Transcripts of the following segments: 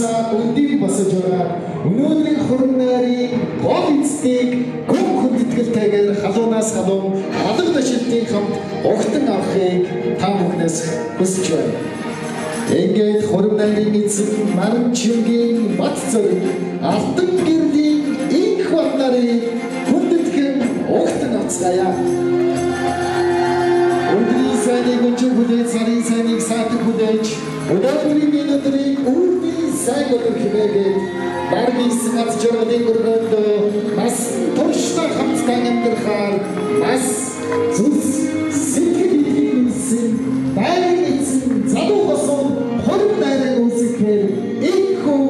цаасаа өндийг босож байгаа. Өнөөдрийн хорон найрын гол эцнийг гүн хүндэтгэлтэйгээр халуунаас халуун алга ташилтын хамт огтон авахыг та бүхнээс хүсэж байна. Ингээд хорон найрын эцэг Маран Чимгийн бат зориг алтан гэрлийн инх бат нарыг хүндэтгэн огтон авцгаая. Өдрийн сайныг өнчиг хүлээж, сарын сайныг саатаг хүлээж, өдөрийн минутрыг үрдийн сайн өдөр хэмээгээд даргийн сац жоргодын өргөнд бас турштай хамтдаа амьдрахаар бас зүс сэтгэл хэлсэн байрын эзэн залуу босон хорон найрыг үүсгэхээр инхүү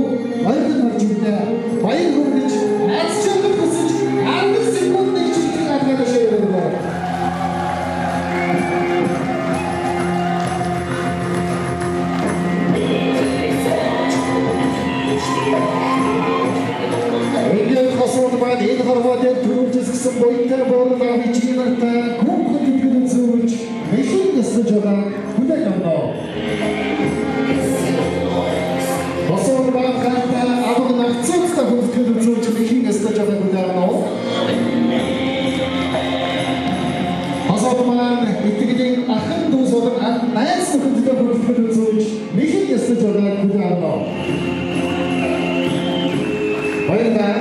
баяр харж байна. Баяр хүргэж аз жаргал хүсэж 10 секундын чиглэлийг аваад шийдвэрлэв. Энэ хорвоодын түрүүлжсэн боёнтой боолоо бичигнэртэй хүн хөдөлгөөн зөвлөж мэхин ясаж байгаа хүлээн авна. Босоор багтаа авах наццтай хөдөлгөөн зөвлөж мэхин ясаж байгаа хүлээн авна. Босоор маань итгэлийн ахын дүүс болон найз нөхөдтэй хөдөлгөөн зөвлөж мэхин ясаж байгаа хүлээн авна. Баярлалаа.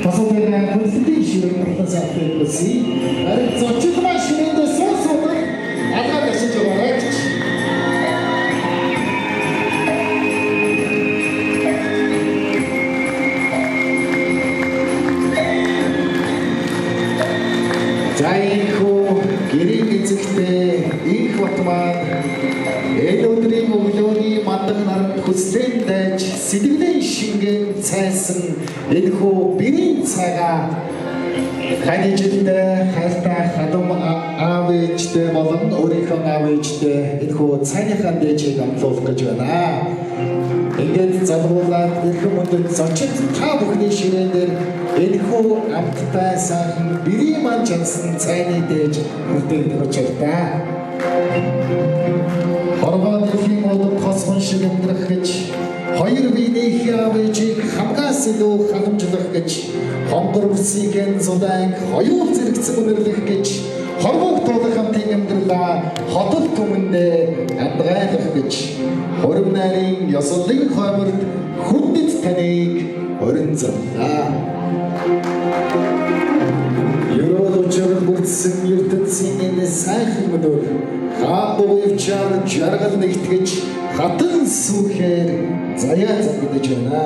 Пасоодын хүнсний ширээ процесс авчихсан. Харин зочилмаа ширээндээ суусуудаг алгаа гашиж байгаа гэж. Зайхо гэрийн эзэгтэй их батмаа энэ өдрийн өглөөний мандах наранд хүслэн дайж сэтгэлийн шингэн цайсан энэхүү бэрийн цагаа ханижтэй хайртай хадам аав ээжтэй болон өөрийнхөө аав ээжтэй энэхүү цайныхаа дээжийг амлуулах гэж байна. Ингээд залгуулаад эрхэм мөндөд зочид та бүхний ширээн дээр энэхүү амттай сайхан бэрийн маань чансан цайны дээж хүртээгдэх учиртай. Хорвоо дэлхийн модод хосгон шиг амьдрах гэж хоёр биений аав ээжийг хамгаас илүү халамжлах гэж хонгор үсгийн зудаанг хоёул зэрэгцэн үнэрлэх гэж хорвоог туулах хамтын амьдралаа хотод түмэндээ амгаалах гэж хорон найрын ёслолын хойморд хүндэт таныг орон зарлаа. Ерөөд учрал бүрдсэн ертөнцийн энэ сайхан өдөр хаабуучаар жаргал нэгтгэж хатан сүхээр заяа загнаж байна.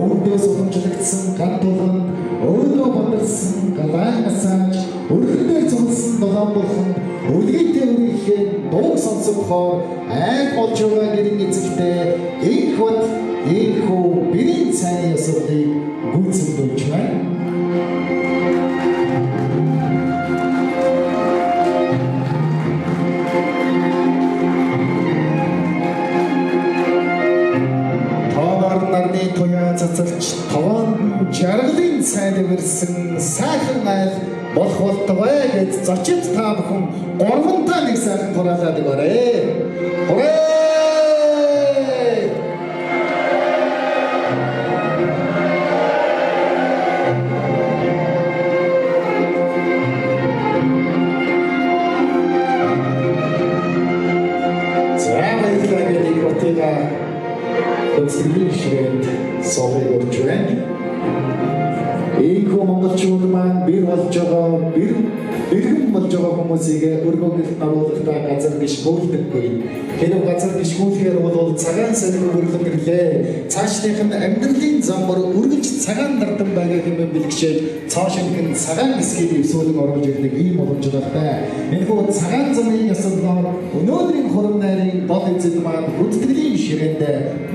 Өвдөөс уламжлагдсан ган тулганд өөдөө бандсан галай масаж өргөдөө цугласан долоон бурхан үлгийтэй өргөхийн дуу сонсохоор айг болж байгаа гэрийн эзэгтэй инхват инхүү бэрийн цай ёслолыг гүйцэтгэж байна. Цацалж таван жаргалын сайн дэмэрсэн сайхан айл болох болтугай гэж зочид та бүхэн гурвантаа нэг сайхан хураалаад өгөөрэй. Хүрээ! Өсвөрийн ширээнд совыг өрж байна. Ийхүү монголчууд маань бэр болж байгаа бэрхэн болж байгаа хүмүүсийг өргөөгөл наруулахтаа газар гიშгүүлдэггүй. Хэрэв газар гიშгүүлэхээр бол цагаан сонир өрлөг ирлээ. Цаашдынх нь амьдралын замбар үргэлж цагаан нардан байгаа хэмээн бэлгшээд цаашинх нь цагаан гисгийг өвсүүлэн оруулж ирдэг ийм боломжтой. Энэхүү цагаан замын ясалгаар өнөөдрийн хорон найрын бол эзэн маань хүндэтгэлийн ширээнд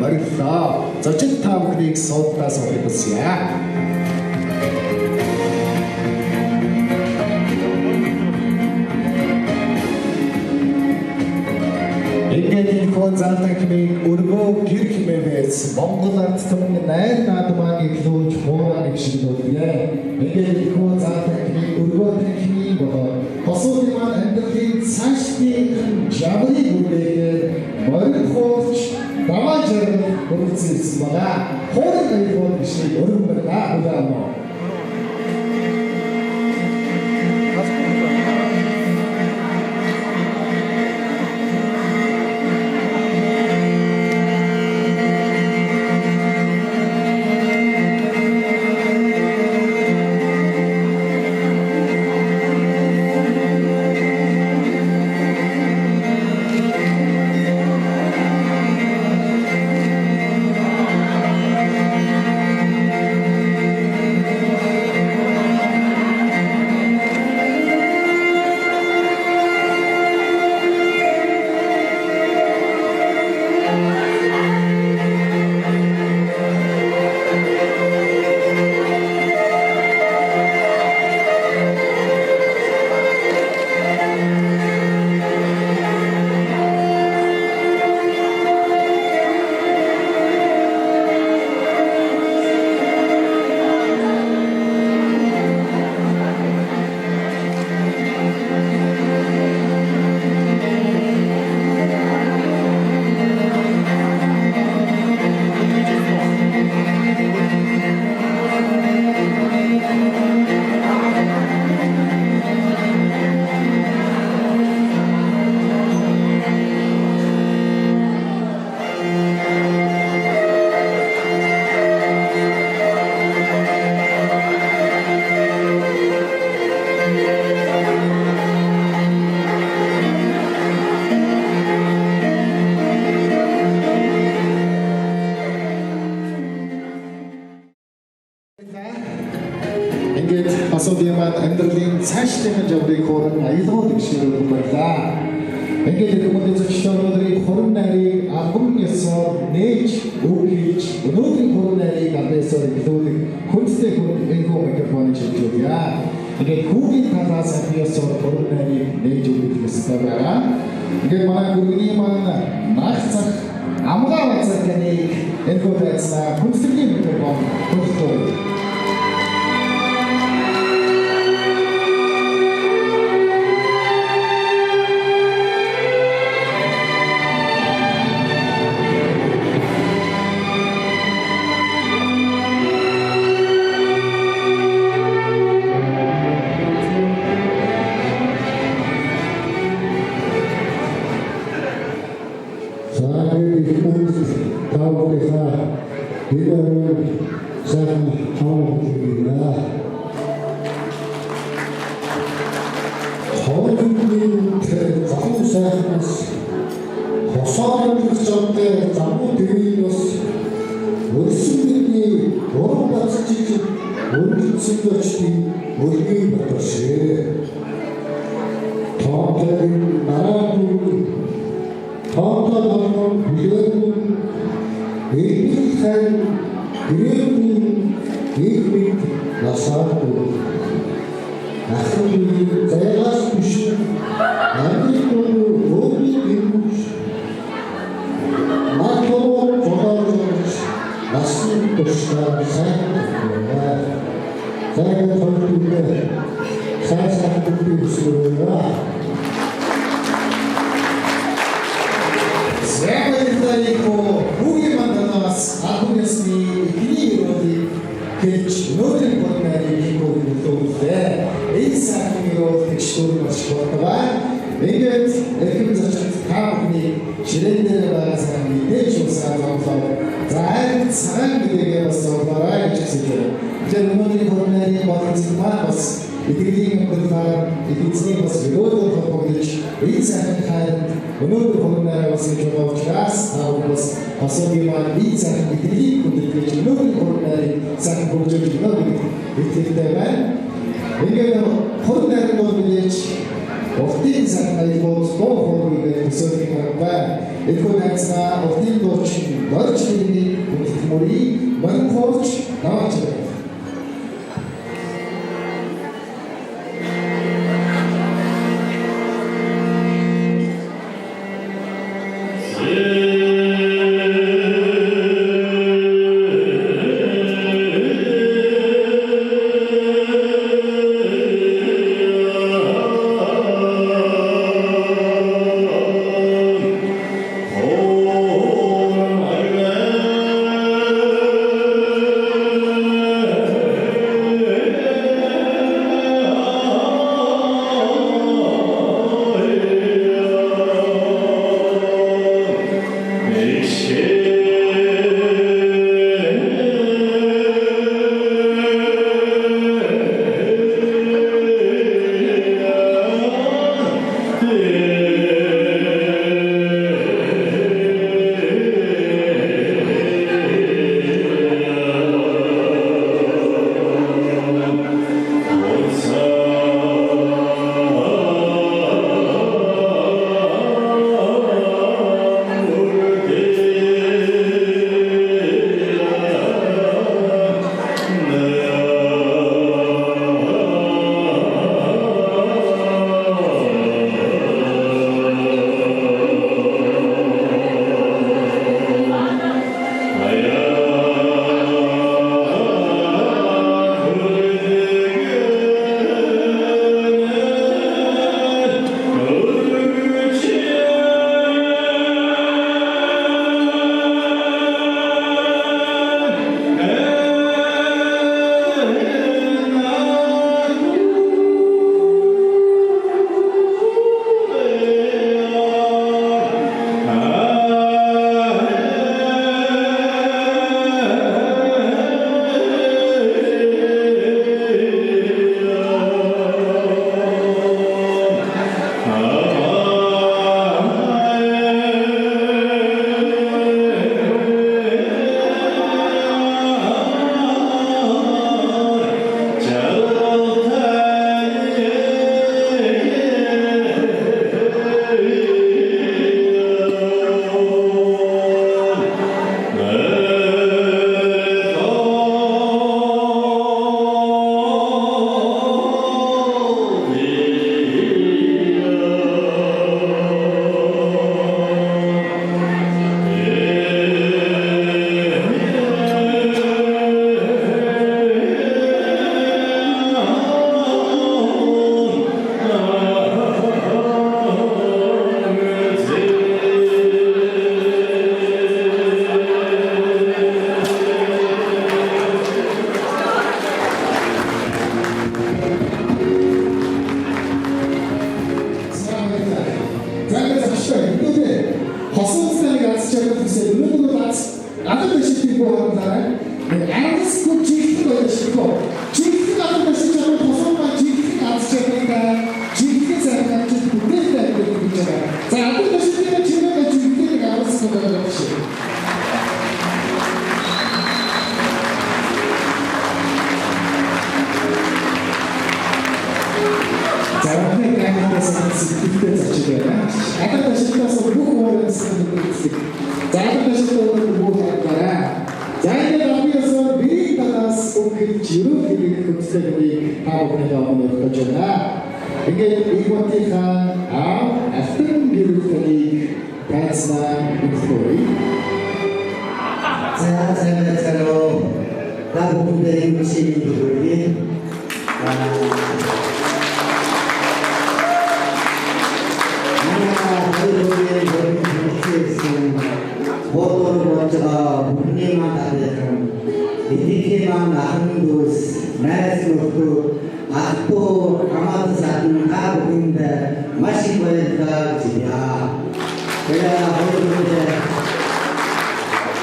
мориллоо. Зочид та бүхнийг суудлаа суулгах хүсье. Ингээд энэ хүн залтахмыг өргөө гэр хэмээвээс Монгол ард түмэн найр наадмаа иглүүлж хуураа нэгшилдүүлээ. Ингээд энэ хүн залтахмыг өргөө гэрхний болоо босууд маань амьдралын цаашдын жаврыг үлдээхээр морин хуурч даваа жаргал 보실 수 있습니다. 호랑이 입은 것이 여러분들과 보다 ингээд асуудын маань амьдралын цаашдын жаврыг хоорон аялал гişрээр байна. Ингээд хүмүүст зөвшөөрөлдрийн хорон нарыг албан ёсоор нээж өгүүлж өнөөдрийн хорон нарыг албасаар илүүлэх хүнстэй хүн энэхүү микрофоны чиглэлээ. Ингээд хүүгийн талаас ёсоор хорон нарыг нээж өгөх ёстой байгаа. Ингээд манай гүрний маань наагцах амгаа бацах гэнийг энэхүү байцаа хүнстэй микрофон төлөвлөв. 아들 대신 공부하는 아이스코 지키고 싶고 지키고 아들 대신처럼 보석만 지키고 아스체니까 지키고 생각하는 분들이 있잖아. 자, 아들 대신에 지금까지 지키고 알았을 거다 그렇지. 자, 오늘 강의에서 스피드 자체가 아까 다시다서 무거워는 스피드. 자, 아까 다시다 오늘 무거워했다라. 자, 이제 나비에서 미리 받았고 그 지로 미리 급색이 하고 내가 오늘 거잖아. 이게 이것들가 after beautifully that's the story. 자, 생각처럼 나부분들의 시민들이 보도를 먼저 국민만 다들 이렇게만 나는 곳 나에서도 아또 아마도 사는 다 보인데 마신 거에다가 지야 그래야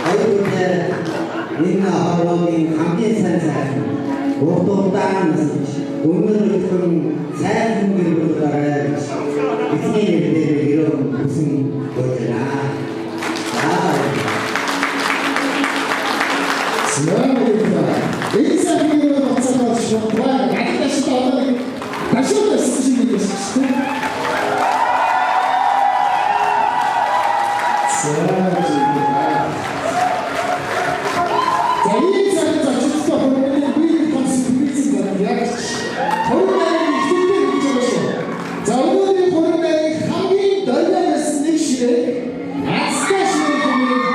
얼굴에 있는 얼렁이 감기선사 보도 땅은 오늘을 좀 사람들을 따라 이스라엘을 이런 무슨 거잖아. 지나가니까 인사비로 감사하시고 많이 다시 다시 한번 쓰시는 게 있으시죠? 자, 이 인사는 자체부터 보면 우리 컨스피리스가 이야기지. 보름날이 힘든 이쪽에서 자, 오늘이 보름날이 함이 널려있는 시대 아스카시의 고민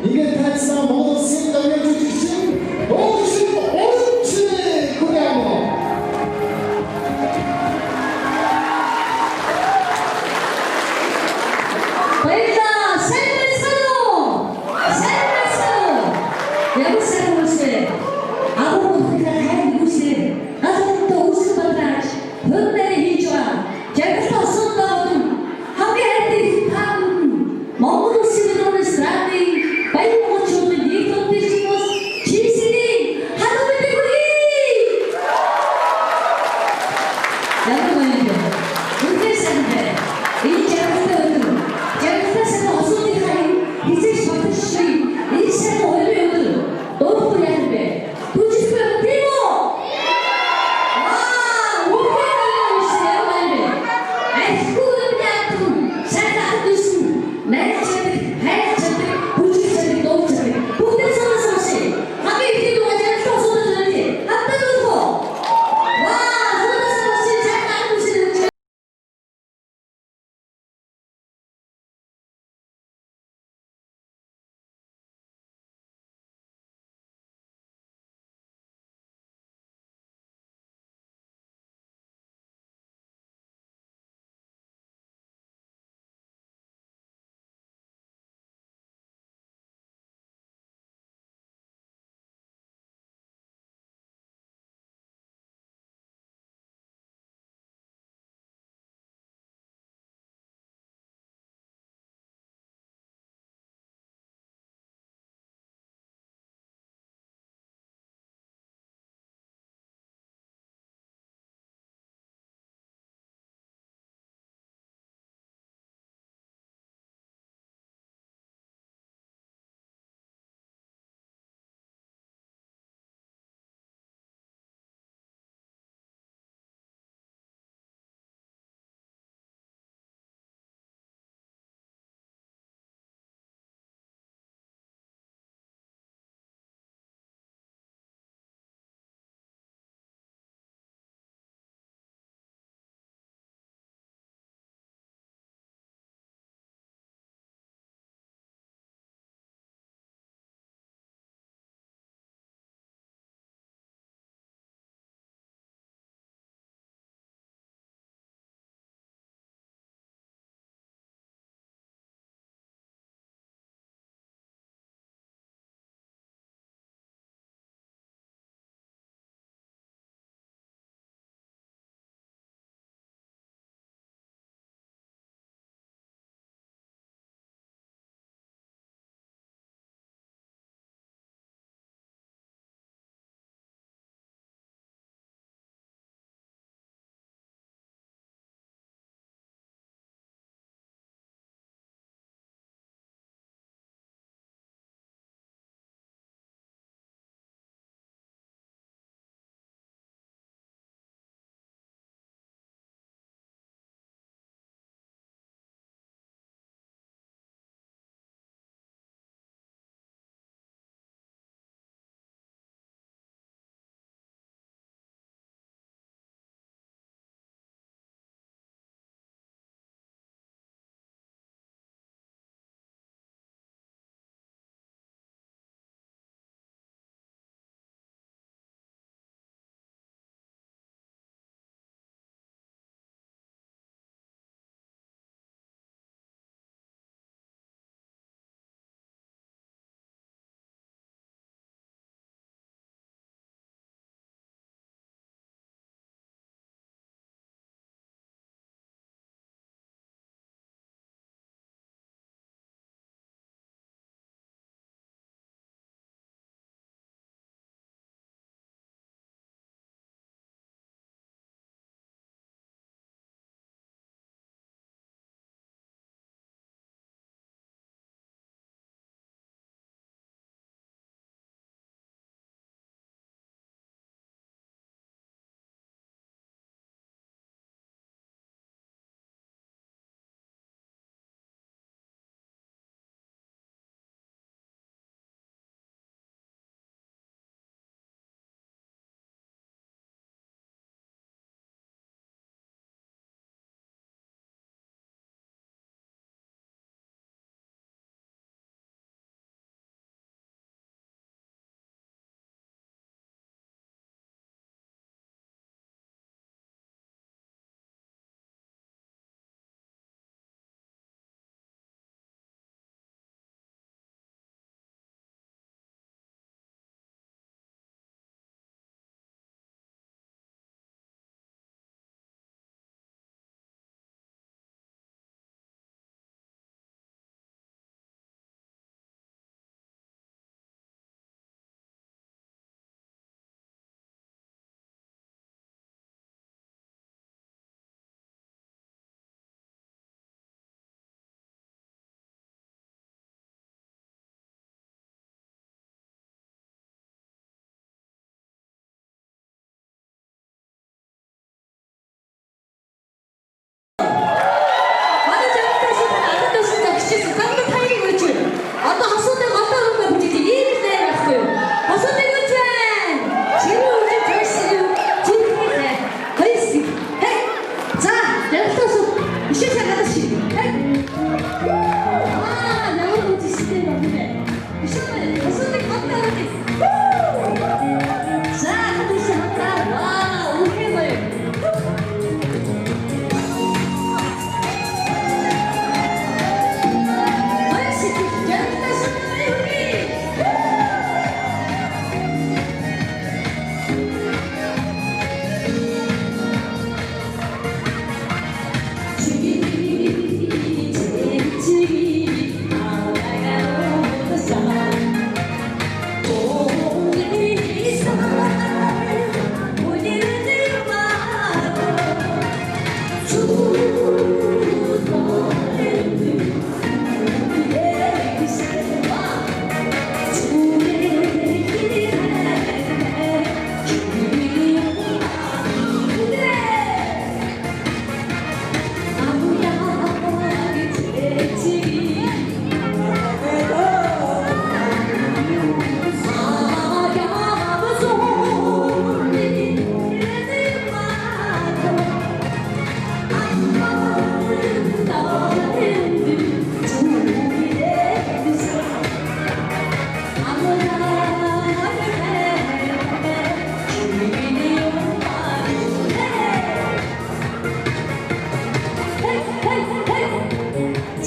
이게 탈사 모두 생각해 주시신 오신 옳지 그대로 Поезда, 살면서 여기서 보시 아무 그냥 다 보시 아무도 웃을 거다 흔들이 일조야 제가 쏜다고는 함께 할때 한 먹으러 쓰는 사람이 빨리 먹어주는 이 컨텐츠는 기신이 하도를 되고니 여러분들 은퇴했는데 이 제국들은 제국에서 어떤 일이 이제 저들이 이 세상 얼마나 또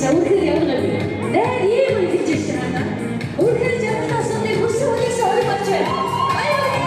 자, 우리 여러분, 내 이름을 빛주시라나? 우리 저부터 손에 무슨 어디서 어디 맞춰요? 아이고,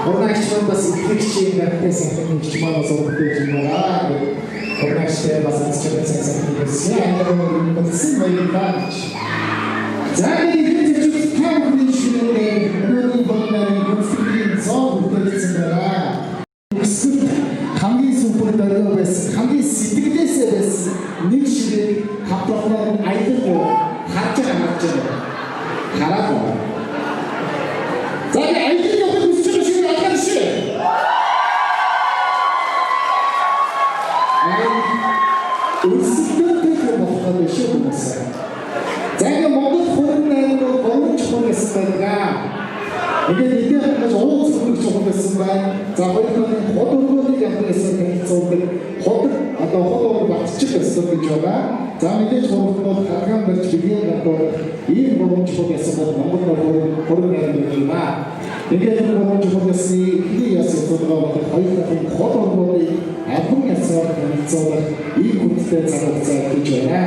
Ornaxman бас ихлэгчийн гэртээс хэмжиж манаас өргөж юмаа. Орнаxтэй бас хэвчээсээ хэлсэн. Болсон байлаач. Заавал ихлэгч камерын шинээр өнөөдөр болнарын конфликт зов үлдсэн байна. Хамгийн супер дөрөв байсан. Хамгийн сэтгэлээсээ байсан. Нэг ширээ хавталгаар аялал харж байгаа. Хараад. За Өсөлтөд болох нь шүү хүмүүс. Зайг Монгол хөрнөөр гомч хүмүүс байгаа. Ингээд нэгээс ууц хүмүүс хүмүүс байна. За хоёрын хот өргөнийг явуулсан хэлцүүдэг хот одоо хот батчих гэсэн гэж байгаа. За мэдээж хурд бол харгаан барьж бигээр тогтоох ийм боломжтой ясан бол Монгол хорон найрамд юм аа. Тэгээд энэ боломжтой ясны ихний ясан судалгаа болох хоёр дахин хол орнуудыг албан ясаар танилцуулах ийм хүнтэй цаг хугацаа гэж байна.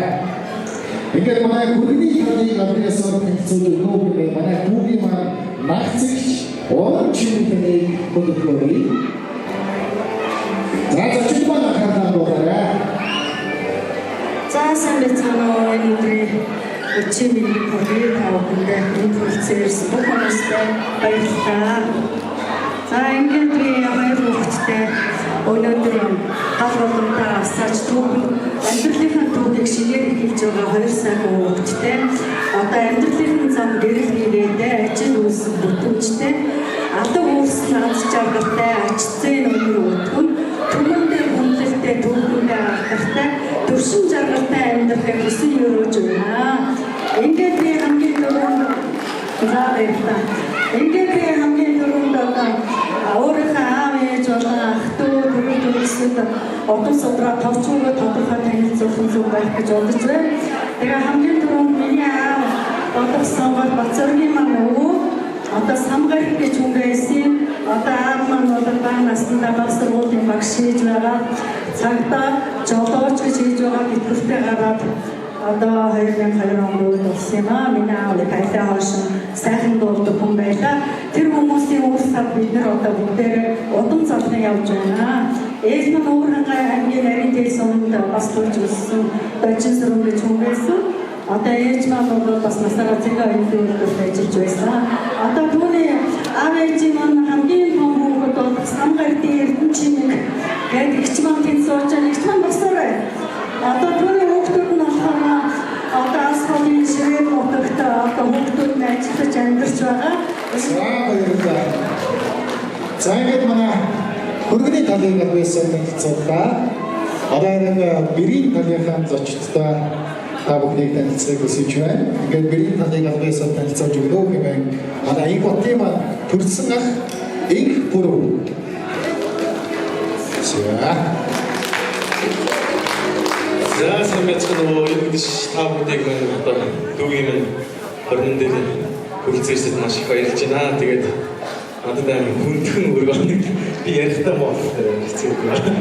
Ингээд манай хүргэний талыг албан ясаар танилцуулж өгөх манай түүхийн маань нагцэгч он чимэнийг хөдөлгөөрэй. За зочид маань хандаад байгаарай. За сайн байцгаана уу энэ өдрийн өчигдөр бүрийн тавхандаа энэ хүрэлцээрс бүх хүмүүстээ баярлалаа. За ингээд би хоёр хүүхэдтэй өнөөдөр гал боломжтой асааж түүхэн амьдралынхаа түүхийг шинээр хэлж байгаа хоёр сайн хүүхэдтэй одоо амьдралын зам гэрэл хийгээд ажил үйлсэн бүтэмжтэй алга үйлсэн аз жаргалтай ачцын өнөр өтгөн түмэндээ хүнлэлтэй түүхэндээ алдартай төршин жаргалтай амьдрахыг хүсэн өрөөж байна. Ингээд би хамгийн түрүүнд заавал ингээд би хамгийн түрүүнд өөрийнхөө аав ээж болон ах дүү төрөлсөд одон содроо товчгоо тодорхой танилцуулсан зүг байх гэж бодож байна. Тэгээ хамгийн түрүүнд миний аав бодсон бол Бацоргийн маань өвөө одоо самгарх гэж хүн байсан. Одоо аав маань бол бага наснда баг сургуулийн багш хийж байгаа. Цагдаа жолооч гэж хийж байгаа битгэртэй гараад одоо 2002 онд болсон юм аа. Миний аав баялаа хойшин сайхан дуулдаг хүн байлаа. Тэр хүмүүсийн уурсаад бид нар одоо бүгдээ удам залхан явж байна. Ээж маань өөрийнхөө аймгийн нарийн телсонд бас төрж өссөн Дожин сүрэн гэж хүн байсан. Одоо ээж маань бол бас насаараа зэгээ өндөрөөр ажиллаж байсан. Одоо түүний аав ээж маань хамгийн том хүүхэд бол самгартын эрдэнэ чимэг гэдэг ихч маань тэнд сууж байгаа. Ихч маань басаарай. Одоо түүний хүүхдүүд нь болохоор одоо асхолын ширээ нутагт одоо хүүхдүүд нь ажиллаж амьдарч байгаа. Баярлалаа. За ингээд манай хүргэний талыг авсан танилцууллаа. Одоо нэг бэрийн талынхаа зочдтой та бүхнийг танилцахыг хүсэж байна. Ингээд бэрийн талыг авсан танилцуулж өгөх юм байна. Манай энэ хотын маань төрсэн ах инх бүрүү. За сайн байцгаана уу энэ гэж та бүхэнд одоо дүүгийн минь хорон дээр хүрэлцээрсэд маш их баярлж байна. Тэгээд надад амар хүндхэн өргөөнөд би ярихтаа болтой хэцүү байна.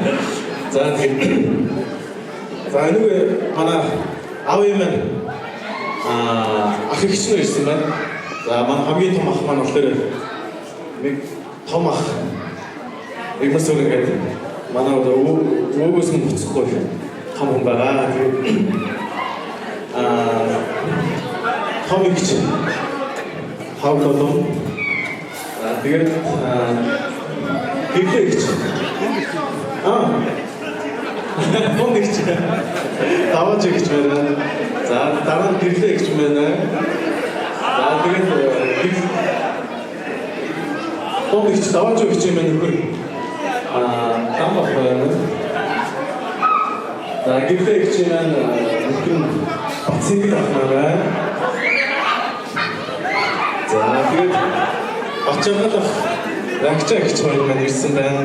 За тэгээд за нөгөө манай аав юм ах ихч нь ирсэн байна. За манай хамгийн том ах маань болохоор нэг том ах Игмас үргээд манай өвгөөс нь буцахгүй том хүн байгаа. Том ихч хавлолон тэгээд гэрээ ихч том ихч даваач ихч байна. За дараа нь гэрээ ихч байна. За тэгээд том ихч даваач ихч юм нөхөр тамбах байна. За гэрээ ихч маань нөхөр бацыг авах. За тэгээд очиод рагчаа ихч хоёр маань ирсэн байна.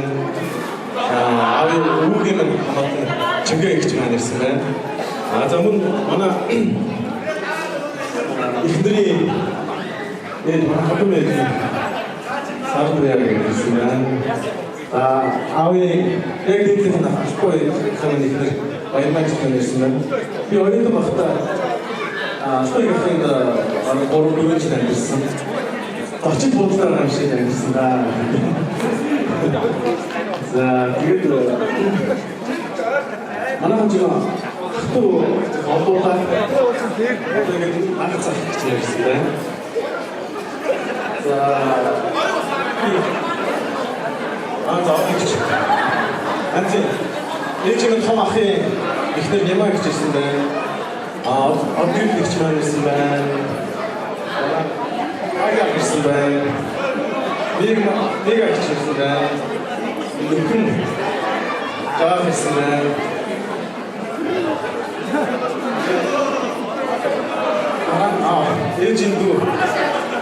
Аав өвгөө маань хамаатан чигээ ихч маань ирсэн байна. За мөн манай ихний хатмын сарбряг ирсэн байна. Аав яг дээдийн хашгүй ханаа ихнэр баярмаач ирсэн байна. Би өөрөөр бахта Астой гэхэд гурван дөрвөн жил амьдсан. 30 буудлаар амшиг амьдсан да. За тэгээд манай хүн хатуу олоолаа тэгээд анхацах гэж ярьсан байна. За заавч анти ээжийн том ахын ихнэр ямаа гэж ирсэн байна. Одгийн ихч маань ирсэн байна. Аяа ирсэн байна. Нэг ихч ирсэн байна. Нөхөн жаа ирсэн байна. Ээжийн дүү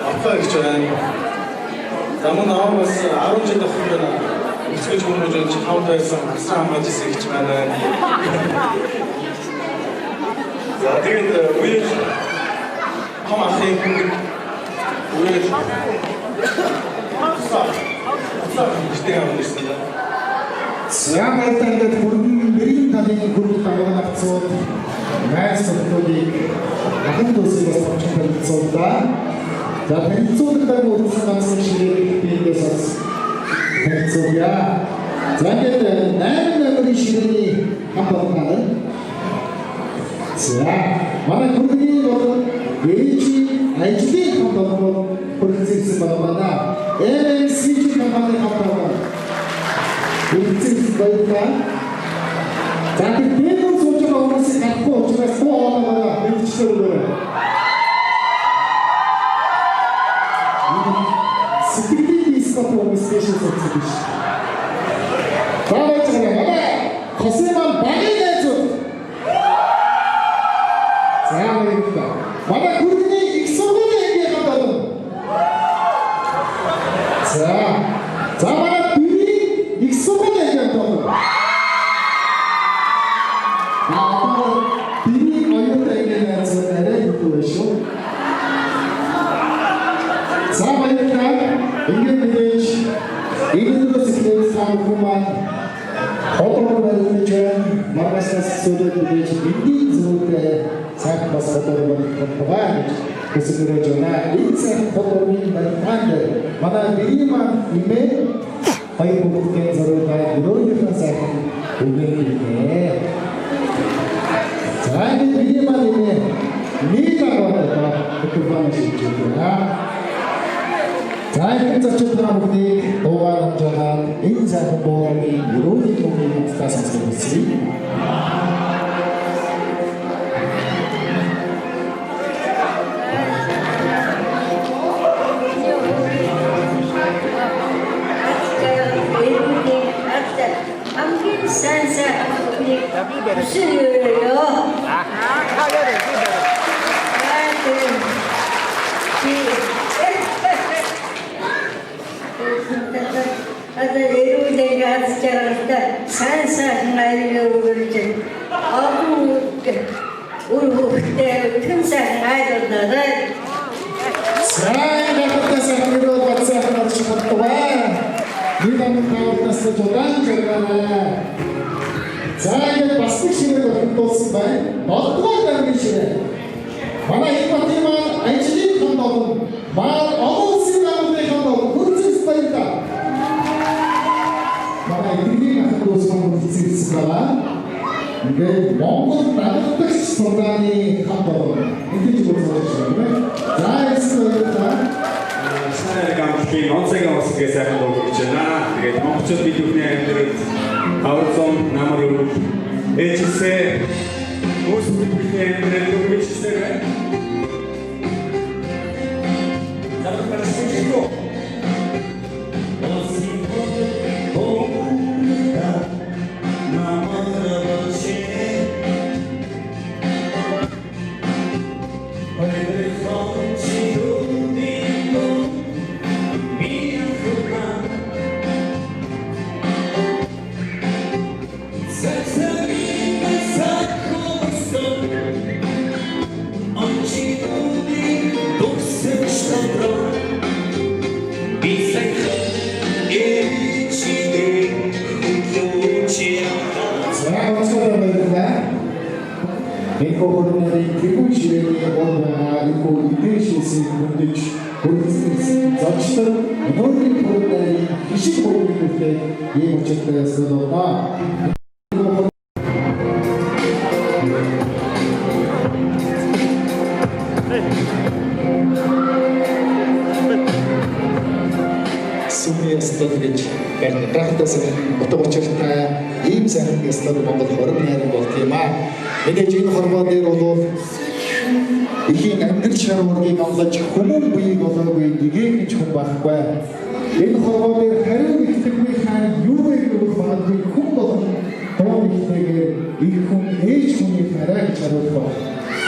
апаа ихч байна. Замун ааваас 10 жил ах байна. Ихч хүмүүс ч хавд байсан асраа хамгаалж ихч байна. За тэгээд үеэр гэртээ авах гэсэн. За баярлалаа ингээд бүрэн нэрийн талын хүрээлт аваад авцууд найз нөхдөдийг ахын төсөв бас томчхон танилцууллаа. За танилцуулгад үргэлжлэн ганцхан ширээ биендээс бас танилцуулъя. За ингээд 8 номерын ширээний хамбалгаар. За манай хүрээний бол ээжийн ажлын хамбалгаар хүрэлцсэн байна. MNCG компани хамбалгаар Үгүй байлаа. За тэгээд сууж байгаа хүмүүсийг хатгүй учраас тоо оноогоо мэдчихсэн үү? Сэтгэлийн дископ хүмүүсээс сууж биш. Бааж байгаа. Хосман багийн найзууд. За баярлалаа. Манай хүрээний их сургуулийн ингээд байна. За манай их сургуулийн ингээд байна. Биний оюутан ингээд найзууд арай хэвгүй шүү. За баярлалаа. Ингээд мэдээж иймэрхүү сэтгэл санаатай Хотоор барилж маргасаас сүлээд мэдээж бидний зүрхтэй цаг бас хотоор барилж хэсгэрэж байна. Энэ цаг хотоорын барилгаанд манай бириман имээ хоёр бүхэн зориулаад өөрийнхөө сайхан үгээрээ. За энэ бириман имээ нийтээрээ хөтөлбөр хийж байна. За энэ зочид намуудыг дуугаар амжаад энэ сайхан боомын өрөөний түүний утгаас сонсгоосэй. Амгийн санса бүсэё. Ada erudeng acara sansa ngai urujeng. Aku urukte tunsa ngai dada. Saya dapat saya baca percakapan. Kita tahu tentang jodoh kerana saya pasti sih berdoa sebaik. Betul dan sih. Mana itu tema actually kantor. Mal awal sih namun kantor. Kursus sebaik. Mana ini nak terus mengikuti sekolah. Mungkin Mongol tak seperti kantor. Itu juga sesuatu. Saya sekolah. Сайн гамтгийн онцгийн усгээ сайхан дуулж байна. Тэгээд монголчууд бид бүхний амьдралд авралсан намар өрөв. Ээжсээ ус бүхний амьдралд үргэлжлэсээр. Заавал параситико. Мэдээж энэ хорвоо дээр бол ихийн амьдрал шарварыг амлаж хүмүүн биеийг олоогүй нэгээх хүн байхгүй. Энэ хорвоо дээр хариу итгэхгүй хаан юу вэ гэж бодоход хүн болон тоо ихтэйгээр их хүн ээж хүний хараа гэж харуулах.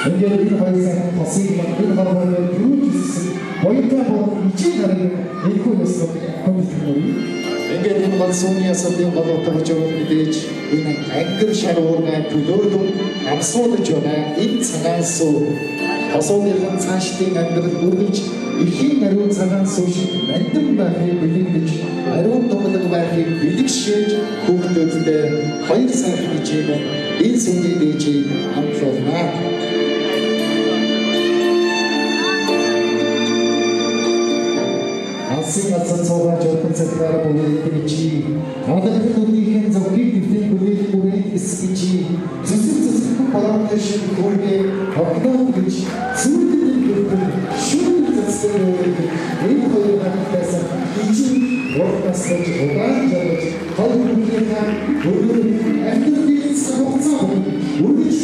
Ингээд энэ хоёр сайхан тосыг энэ хорвоо дээр юу гэсэн боётой бол ичиг хараг энэ хүн өсөв хүмүүст ингээд энэ гол сууны ясалын болоотой гэж мэдээж энэ ангар шарваргаа төлөөлөв амсуулж байна. Энэ цагаас Асуудлын цаашлын амьдрал үргэлж эхийн ариун цагаан суушиг нандин байхыг бэлэгдэж ариун томлог байхыг бэлэгшээж хүүхдүүдтэй хоёр сайхан хичээл энэ сүнгийн дээжийг амтлуулна. Алсын ацсан цогоо жолхон цагтаараа бүлээгдэж чи алгадуудын зөвхөн дэвтэн бүлээгдэх эсгэж зүсэг балантай шиг хөргөө хогдоод гэж сүрдэн бүрдэн шүүх зэсгэрээ энэ хоёр хатаас ичи ууртасч угаан жавж хоёр бүлээгнээ өөрөөр амьдралын савцаа үргэлж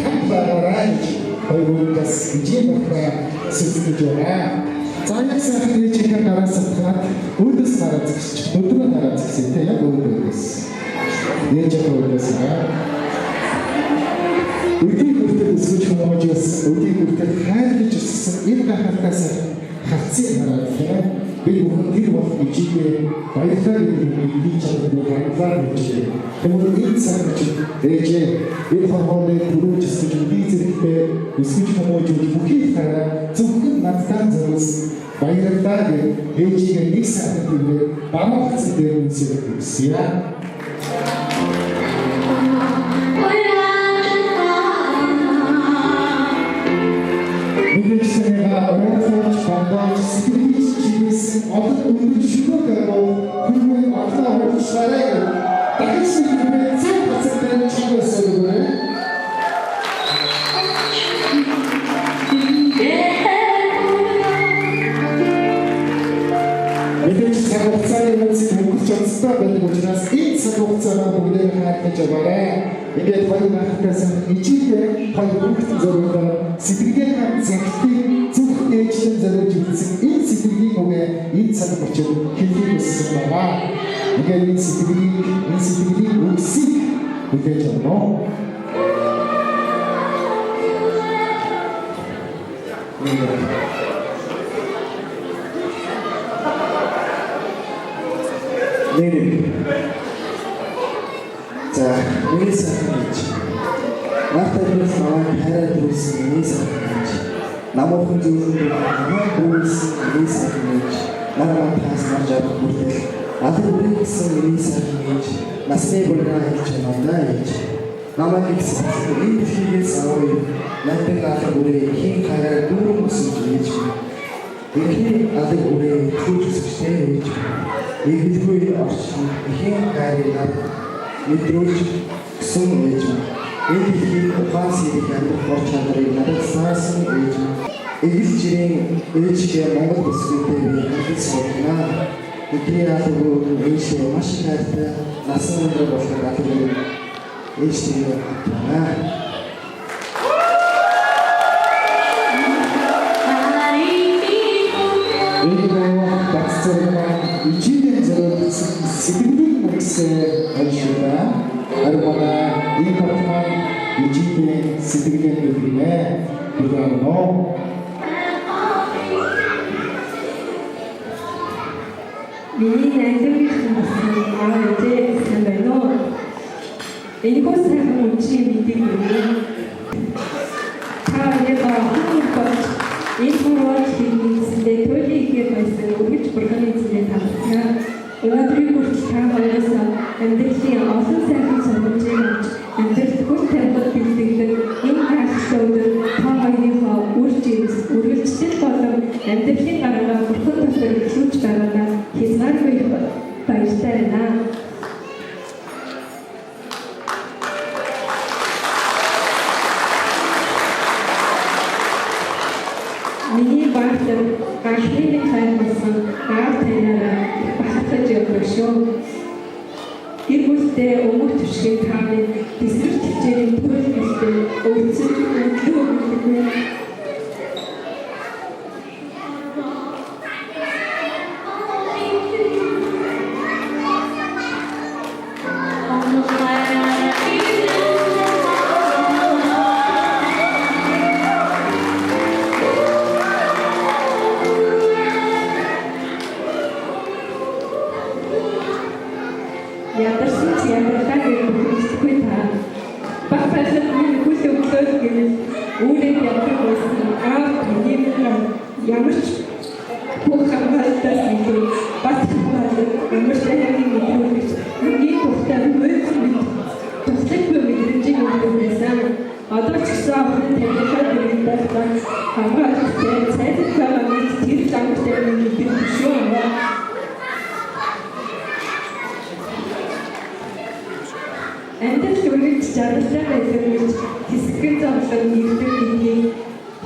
хамбараач хоёрогоос ижимхаа сүсгэж байгаа. Заяг сайхан ээжийнхээ гараас татгаад өөдөөс гараад зэгсч өдрөө гараад зэгсээ яг өөдөөс ээжийнхээ өөдөөс өдний хүртэл өсөж хүмүүжээс өдний хүртэл хайрлаж өссөн энэ гахалтаас хацсан хараад би бүхэн тэр болох ижигээ баярлалаа гэж чадвар гаргалаа гэж тэгвэл энэ цагт ээжээ энэ хормоны түрүүж өсөж би зэрэгтэй өсөж хүмүүжүүд бүхий хараа зөвхөн надтай зөвс баярлалаа гэж ээжигээ нэг сайхан хэлээ баруун хацсан дээр үнсэж өгсөе. Одоо өндөр шүлэг авах хүмүүст орлоо хурцлаарай. Дахиж нэг цаг хугацаанд чигээс өгөөрэй. Мэдээж цаг хугацааны үнцийг хөнгөлж онцтой байдаг учраас энэ цаг хугацаагаа бүгдээр хаалтаж аваарай. Ингээд хоёр хатаас ичээдээ хоёр бүгд зөрөөлөө сэтгэлгээ хам цагтыг зүг ээжлэн зориулж үзсэн энэ сэтгэлийн үгээ энэ цаг очил хэлхийг хүссэн байгаа. Ингээд энэ сэтгэлийн үгсийг хүлээж авах. За, миний сайхан гэж. Наатайгаас наваа хараад үзсэн миний сайхан гэж. Намуухан зүйлүүд намайг үүсэн миний сайхан гэж. Намайг таас марж авах бүртэл аль үргэлжсэн миний сайхан гэж. Насны бүргээ хэлж байна гэж. Намайг ихсэн энэ дэлхийгээс авъя. Надад аль үрээ хин хараа дүүрэн өсөж гэж. Эхний аль үрээ түүж өсөжтэй гэж. Игдгүй орчин ихэн хайраар мэдрүүлж гсэн ээж энэ дэлхийн ухаан сэрэг амьдрах бор чадрыг надад саасан ээж эгэл жирийн ээжгээ Монгол төсвөдөө би хэлж сурнаа. Бидний алгуу ээжээ маш хайртай насан өндөр болох алгуу ээжтэй хатнаа. Сэтгэлийн үгсээ ажиллаа. Армана энэ хатмаа ижидээ сэтгэлийн үгнээ бүгдөө миний найзын аваатэй санаа энэ госын хүчи мэдээ таавал хаач энэ хүртэл хийгдсэндээ төлөвлөе байсан үргэлж бүрханы эзэн таацгаа өнөөдрийн хүртэл та хоёроос амьдралын олон сайхан сонирхолтой авч амьдралд хүч тамхи бэлтгэдэг энэ хайртай өдөр та хоёрынхоо үр жимс үргэлжлэл болон амьдралын гараа бүрхэн төвлөр эхлүүлж байгаадаа хязгааргүй баяртай байна. Миний баатар галхины хайр болсон гар танаараа бахархаж явах шүү. Гэр бүлтэй өмөр төшгийн тааны дэсрэг төвчээрийн төлөвлөлтөд өвцөж өгдөг. Ядарсан чи ядаргаа гэж хэлэхгүй та. Багтаасаа миний хүл өглөөд гэж үүрэг явдаг ямар ч бүх хамгаалтаас илүү бат хамгаалал ямар ч тайлбарын мэдрэмж миний тухтай мөн туслахгүй мэдрэмжийг өгсөн. Одоо ч гэсэн охин танихаа биетэй хамгаалалттай цайдтай мэд тэр замтай мэдрэмж шүү. Эндээс үргэлж жаргалтай байдаг гэж хэсгэн зовлон нэгдэг гэдгийг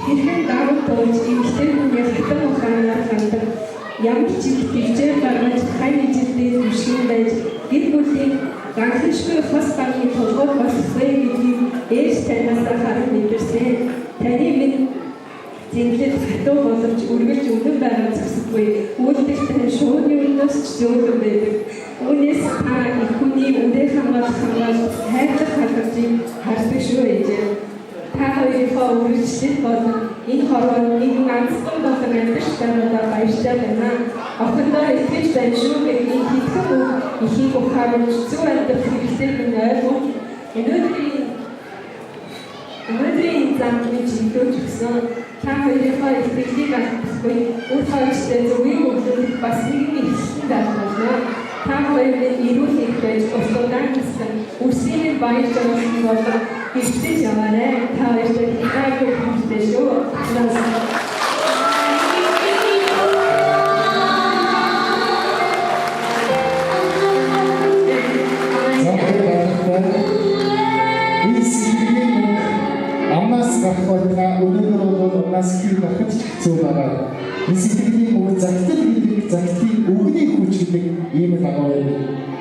хэрхэн давуу туулж эмэгтэй хүний хатан ухаанаар хандаг ямар ч их төвчээр гаргаж хань ижилдээ түшин байж гэр бүлийн ганхшгүй хос гарны толгой болсоё гэдгийг ээж танаас харан мэдэрсэн. Таны минь зинлэл хатуу боловч үргэлж үнэн байгаа зэсгүй үүдэлтэй шууны өнөөс ч зөөлөн байдаг. Үнээс та их хүний үдээ хамгаалах хайрлах хангалтыг хардаг шүү ээжээ. Та хоёрынхоо үргэлжлэл болон энэ хорвоо нэг ганцхан болон амьдарч байгаадаа баяртай байна. Охиндоо итгэж байна шүү гэдгийг хэлэх үг ихийг ухааруулж зөв амьдрах хэрэгтэй нь ойлгов. Өнөөдрийн замд чиглүүлж өгсөн та хоёрынхоо итгэлийг алдахгүй үр хойчтой зөвийг өгөх бас нэгэн ихсэн байна. Та хоёрын ирүүл их байж ослодан гэсэн үсгийн баяр жаргалын болон ихтэй яваарэ. Та хоёрт хайртай хүнтэй шүү. Амнаас гарахлаа өнөөдөр бол амнаас хий гарахд хэцүү байгаа. Энэ сэтгэлийн үг загтал гэдэг загтын үгний хүч гэдэг ийм л агуу юм.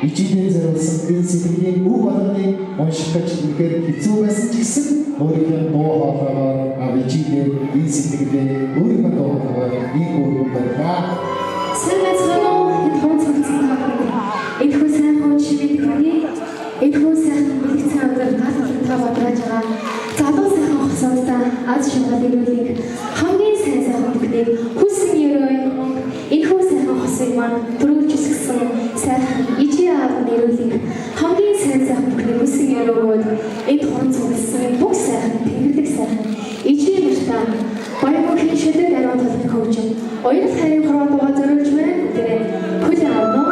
Ичидээ зориулсан энэ сэтгэлийн үг болгоныг унших гэж үнэхээр хэцүү байсан ч гэсэн өөрийнхөө дуу хоолойгоор ичидээ энэ сэтгэлээ өөрийнхөө дуу хоолойгоор нэг үг барьлаа. Сэмэцгэнoo энэ хонцгцэн энэ сайн хонч бидний энэ сайн бэлтгэл цагаар гал бодож байгаа. Залуу сайхан хосоосаа аз шугал ирүүлэх хамгийн сайн бүхнийг хүссэн ерөө энэ хүү сайхан хосыг маань төрүүлжсэн сайхан ижи аав нэрүүлэх хамгийн сайн бүхнийг хүссэн ерөөд энэ хорон цугласан бүх сайхан тэмдэглэх сайхан ижи мартаа баярын шидэд арай толгой хөвж оюун хайрын хороо дугаа зориулж байна гэдэг хөл аавно.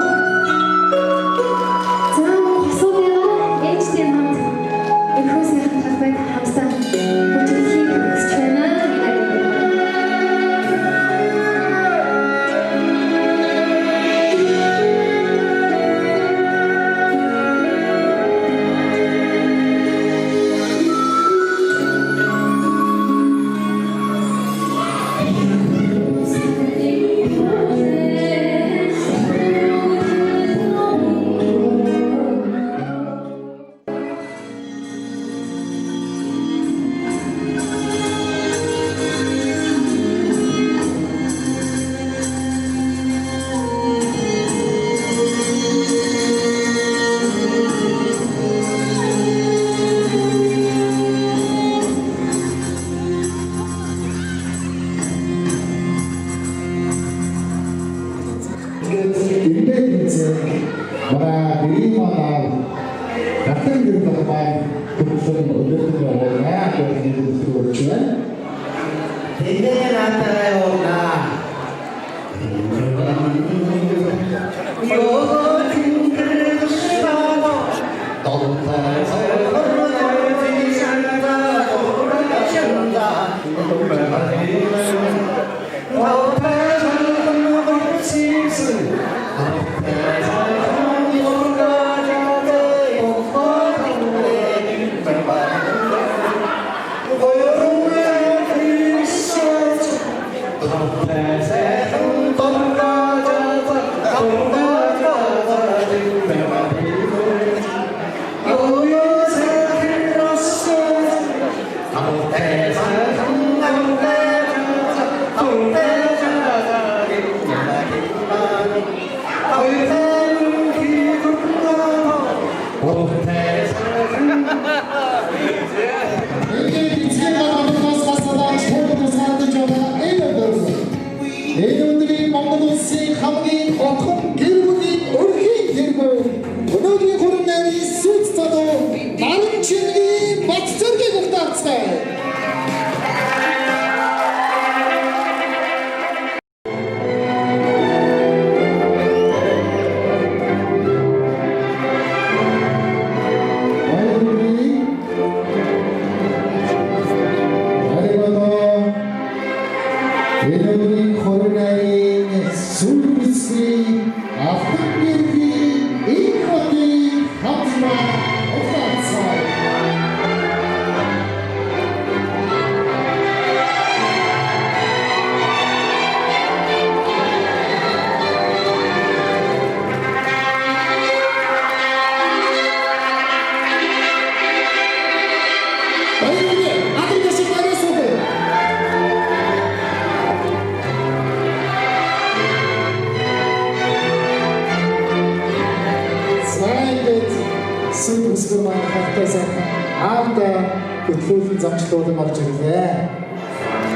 хөтлүүлэн замчлуулан орж ирлээ.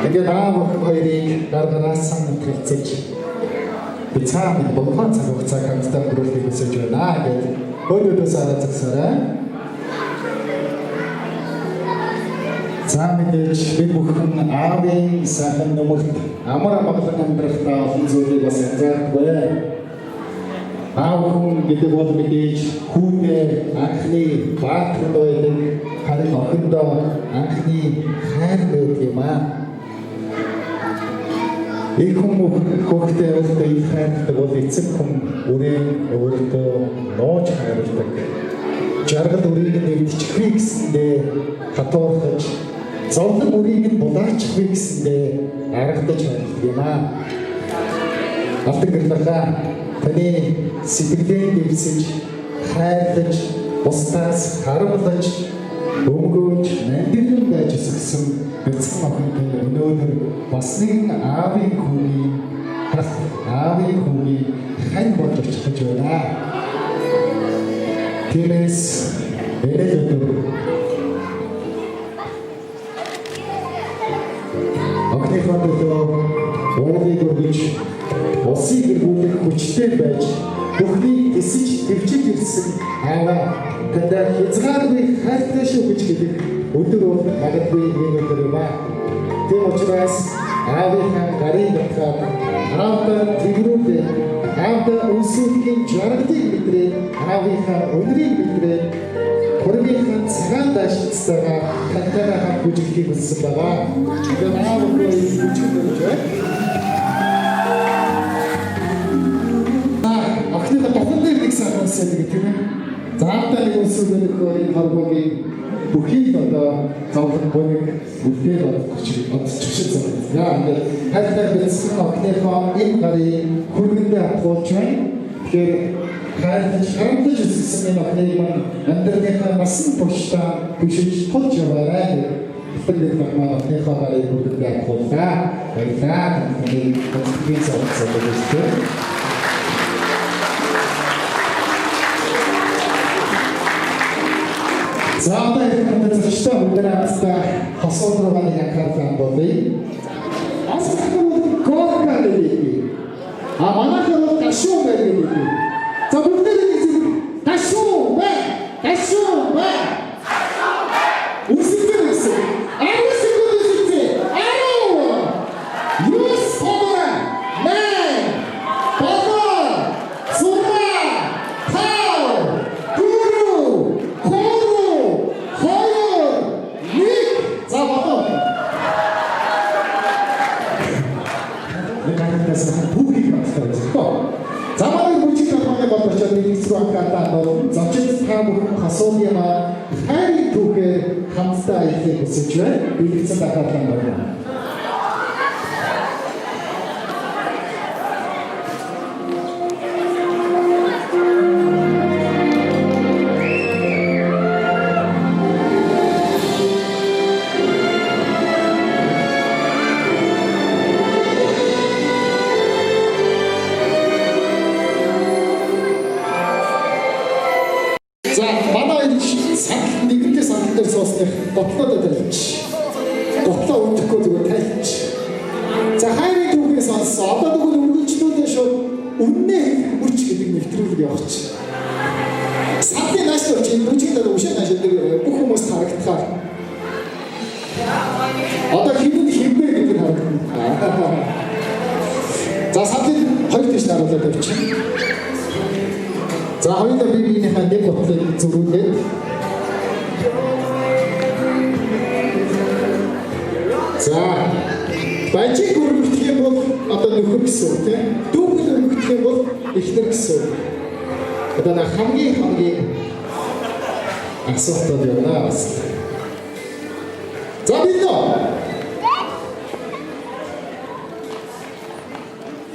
Тэгээд аав хоёрыг гаргараас санаа тавьчих. Би цаана богино цаг хугацаа хамтдаа өнгөрүүлэхийг хүсэж байна гэдэг өөрөөдөө санаацсараа. За мэдээж бид бүхэн аавын сайхан нөмөрт амар амгалан амьдрахтаа олон зүйлийг бас анзаарахгүй. Аав хүн гэдэг бол мэдээж хүүтэй анхны баатар байдаг, харин охиндоо анхны хайр байдаг юм аа. Их хүн хүүхдээ өөртөө их хайртай бол эцэг хүн өөртөө нууж хайрладаг. Жаргал үрийг нэвччихвээ гэсэндээ хатуурхаж, зовлон үрийг нь булаачихвээ гэсэндээ аргадаж хайрладаг юм аа. Алтан гэрлэхаа таны сэтгэлээ дэвсэж, хайрлаж, бусдаас харамлаж, өмгөөж, нандинан байж өсгсөн бяцхан охинтой өнөөдөр бас нэгэн аавын хүүний хань болж очих байна. Тиймээс өнөөдөр охиныхоо төлөө уулыг өргөж, усыг эргүүлэх хүчтэй байж бүхнийг эсэж дэвжиж ирсэн ааваа тандаа хязгааргүй хайртай шүү гэж хэлэх өдөр бол магадгүй энэ өдөр юм аа. Тийм учраас аавынхаа гарыг батгаад аавдаа тэгрүүлээ, аавдаа өсөхийн жаргалыг мэдрээ, аавынхаа өнрийг мэдрээ, хөргийнхаа цагаан даашинцтайгаа тантайгаа хамт бүжиглэхийг хүссэн байгаа. Тэгээд аав өөрөө бүжиглэж байна. Охиныхаа тохон дээр нэг санаасаа гэдэг тийм ээ. Заавтаа нэг өсвөлөх энэ харгуугийн бүхий одоо зовлон боёг үлдээл одчихсан зүйл. Яа ингээд хайртай бэлсэн охиныхоо энэ гарыг хүргэндээ хатгуулж байна. Тэгэхээр хайрлаж харамтаж өссөн энэ охиныг амьдралынхаа насан туршдаа бүшиж тулж яваарай. Тэгэлж манай охиныхоо гарыг хүргэндээ хатгууллаа. Баярлалаа. Таны бүхий зовлон өгсөн. Заавал их мэдээлэлтэй хүлээстэй хосолроо нэг анхаарсан болъё. Асуулт гооргалээ. Манайх бол ташуу байдаг. За бүгдээ ташуу бай. Үсэгтэй гэсэн. Үсэгтэй. Юус хора. Мэн. Баба. Сура. Тау. Гуру. Заманы бүжиг тохиолдол боловч нэгсрүү хатаа бол зочид та бүхэн хасуун юм хайрын түүхээр хамтдаа ихийг хүсэж байна. Билэгцэн дахиад байна. Готлоо дэрлэж. Готлоо өгөхгүй зүгээр тайлж. За хайрын түүхээ сонссон. Одоо тэгвэл үргэлжлүүлээ шууд үннээ хүрч гэдэг нэвтрүүлэг явууч. Садны нааш төрч энэ бүжигдээ ушаа нааш гэдэг бүх хүмүүс харагдахаар. Одоо хинбэ гэдэг харагдана. За садны хоёр тийш наруулаад тавьчих. За хоёулаа биеийнхээ нэг готлыг зөрүүлээд за бажиг өргөх юм бол одоо нөхөр гэсэн үг тийм дүүгэл өргөх юм бол эхнэр гэсэн үг. Одоо хамгийн асуулт байна бас. За бид нөө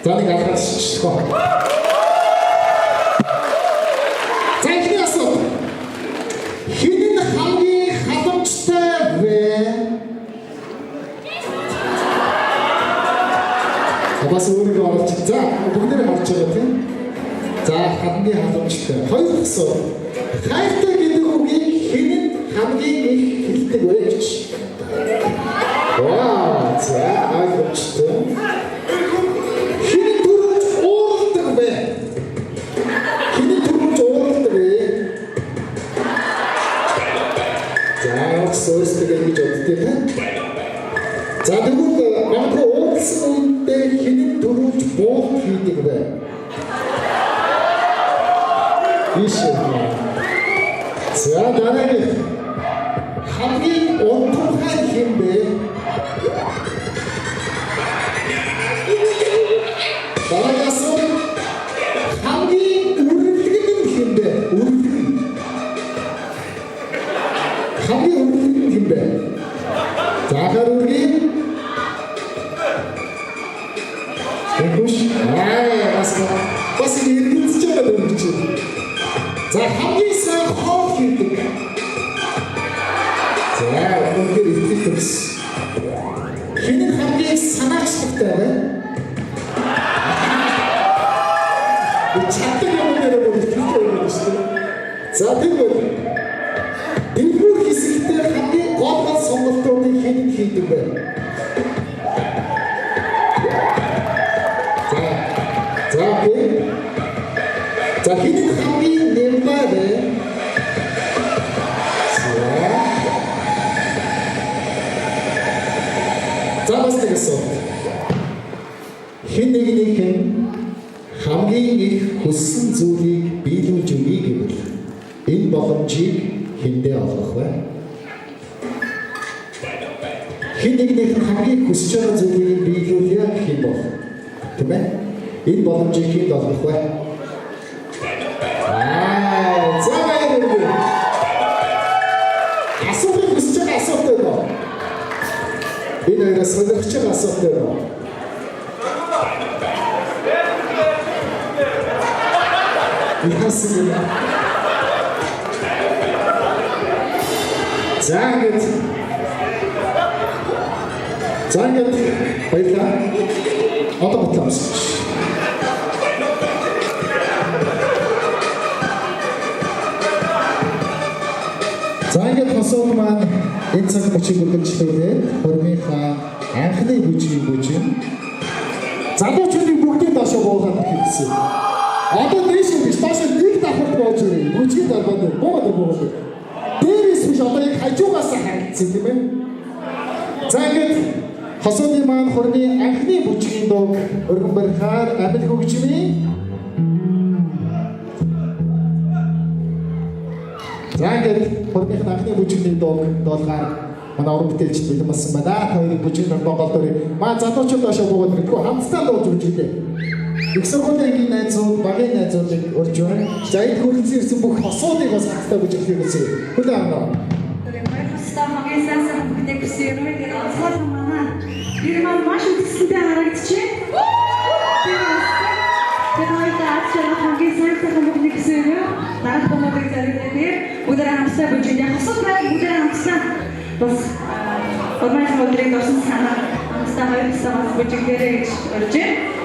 за нэг алхасчихгүй. За ихний асуулт. Хинэн хамгийн халамжтай вэ? Бас өөрийгөө олж за бүгдээ харж байгаа тийм. За хамгийн халамжтай. Хоёр асуулт. Хайртай гэдэг үгийг хинэн хамгийн их хэлдэг вэ гэж. Вау, за агчтай. Хин түрүүч уурладаг вэ? Хин түрүүч уурладаг вэ? За өөрсдөө ингэж боддог юм. За тэгвэл магадгүй уурсан үедээ хин түрүүч буух хийдэг вэ? Ишээ. За дараагийн хамгийн онцгой хин бэ? Дараагаас хамгийн үргэлжлэн хин бэ? Хамгийн үргэлжлэн хин бэ? За харин Тэгвш бас иргэнцэж байгаа юм чи. За хамгийн сайн хоо хийдэг. За өндөр итгэж. Хин хамгийн санаачтай байна. Чаддаг юм дээр болчихсон шүү дээ. За тэгвэл энэ хэсэгтээ хамгийн гол сонголтуудыг хэн хийдэг вэ? За хэн хамгийн нэмбар вэ? За бас тэгсэн. Хэн нэгнийх нь хамгийн их хүссэн зүйлийг биелүүлж өгье гэвэл энэ боломжийг хэндээ олгох вэ? Хэн нэгнийх нь хамгийн хүсэж байгаа зүйлийг биелүүлэх хэн бол? Тийм ээ? Энэ боломжийг хэнд олгох вэ? За баярлалаа. Асуулт хүсэж байгаа асуулт байна. Энэ хоёроос сонирхож байгаа асуулт байна. Яасан юм? Загт баярлалаа. Одоо бодлоос. За ингээд хосууд маань энэ цаг мөчийг үргэлжлүүлээ. Хормынхаа анхны бүжин. Залуучуудыг бүгдийг доошоо буугаад хийсэн. Одоо дээш биш доошоо нэг давхар бууж ирээ. Бүжгийн дарбаад буугаад. Дээрээс биш одоо яг хажуугаас харагдсан тийм ээ. За ингээд хосуудын маань хормын анхны бүжгийн дуу өргөн барихаар амил хөгжмийн. За ингээд хормын анхны бүжгийн дуу доолгаар манай уран бүтээлч бэлэн болсон байна. Та хоёрын бүжгийн Монголдор маа залуучууд доошоо буугаад ирдгүү хамтдаа дууж үзүүлээ. Их сургуулийн найзууд, багийн найзуудыг урьж байна. За энэ хөрөнгөсөн ирсэн бүх хосуудыг бас хамтдаа бүжиглэхийг хүсье. Хүлээн аваа. Багийн сайхан бүтээх хүсье. Өнөөдөр онцгой манай ирман маш үтсэндээ харагдчихэ. Тэгээд таачаа багийн сайхан бүтээх хүсье. Дараах хүмүүст зарим өдөр хамтдаа бүжиглэх. Хосууд маань өдөр хамтдаа бас ормайх өдрийг орсон санаа хамтдаа хоёрсаа бас бүжиглээрэй гэж урьж байна.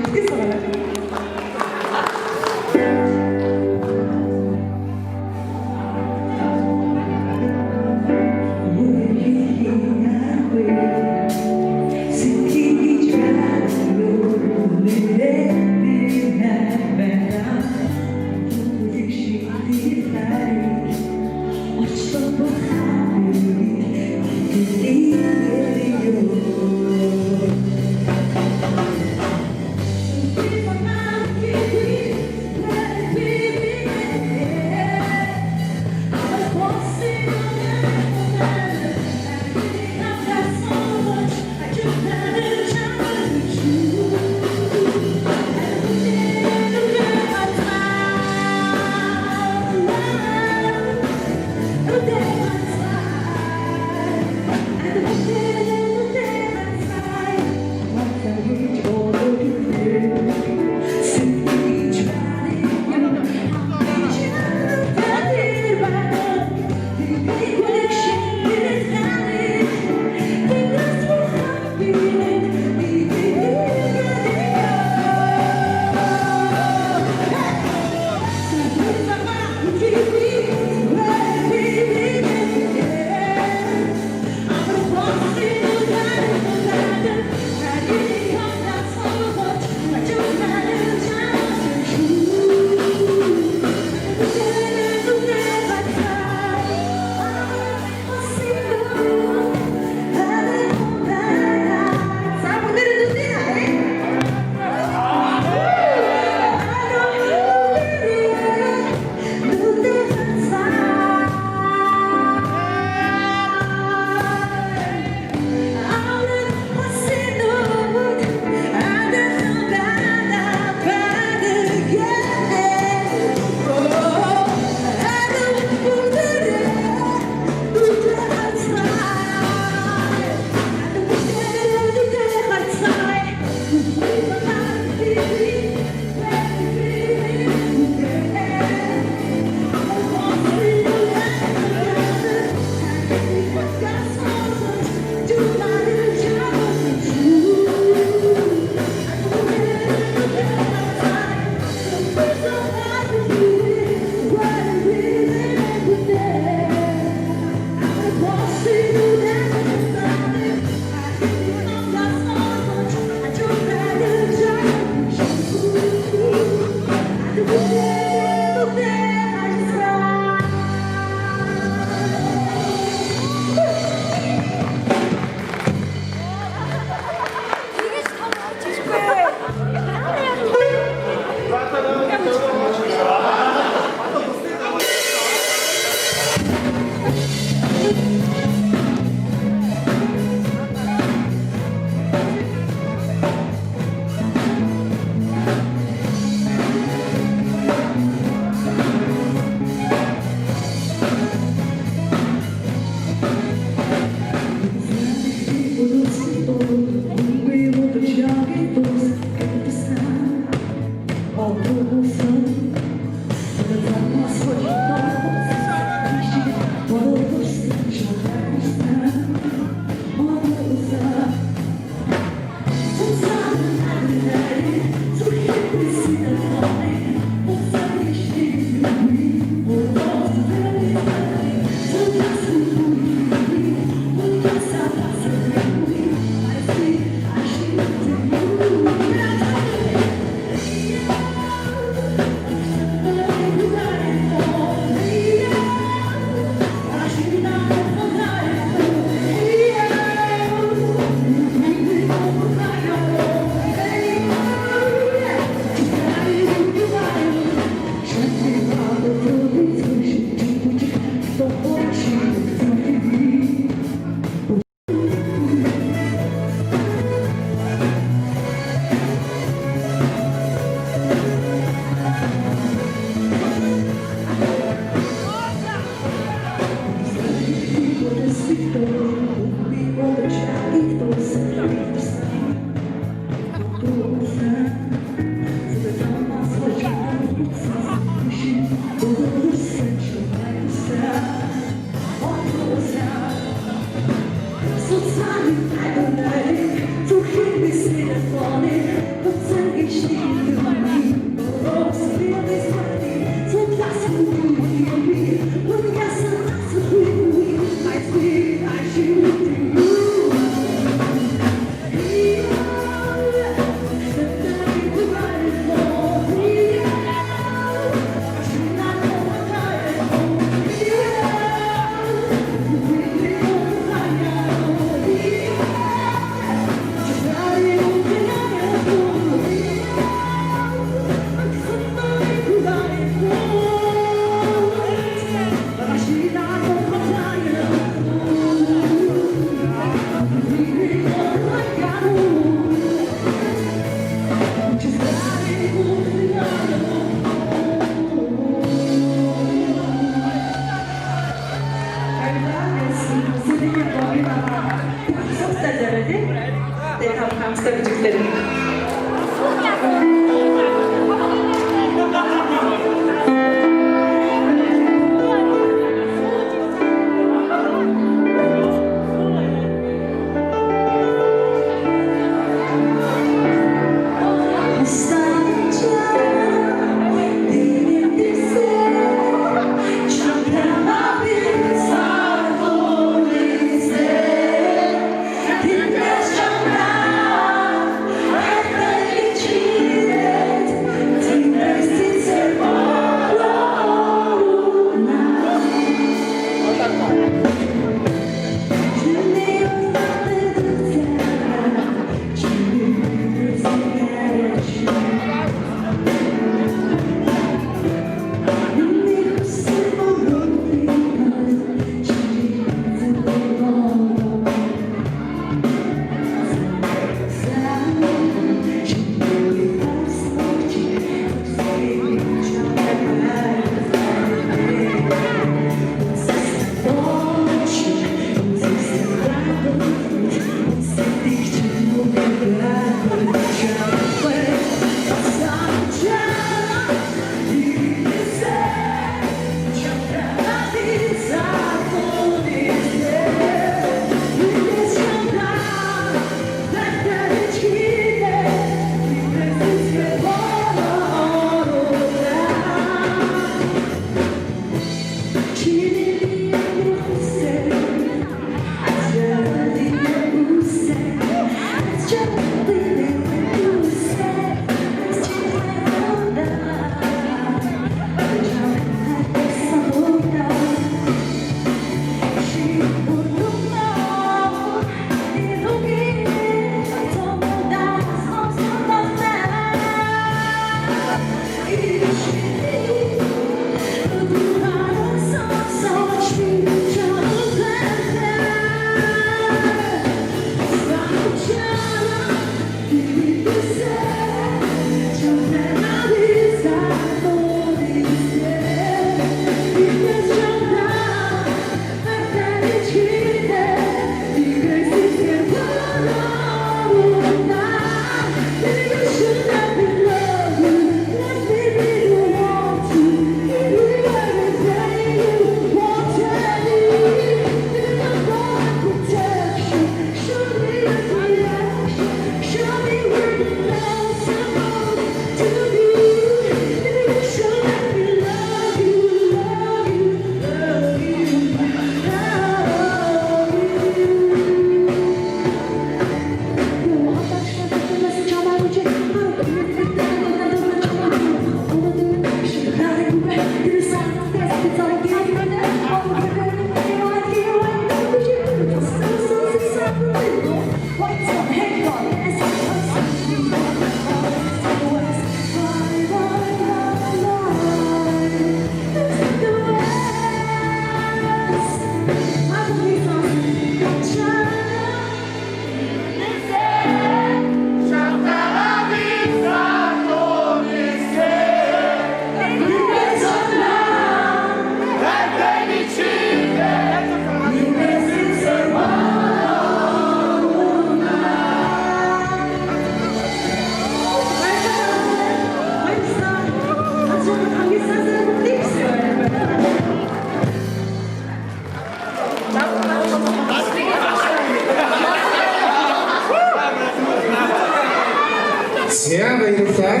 Зя баярлалаа.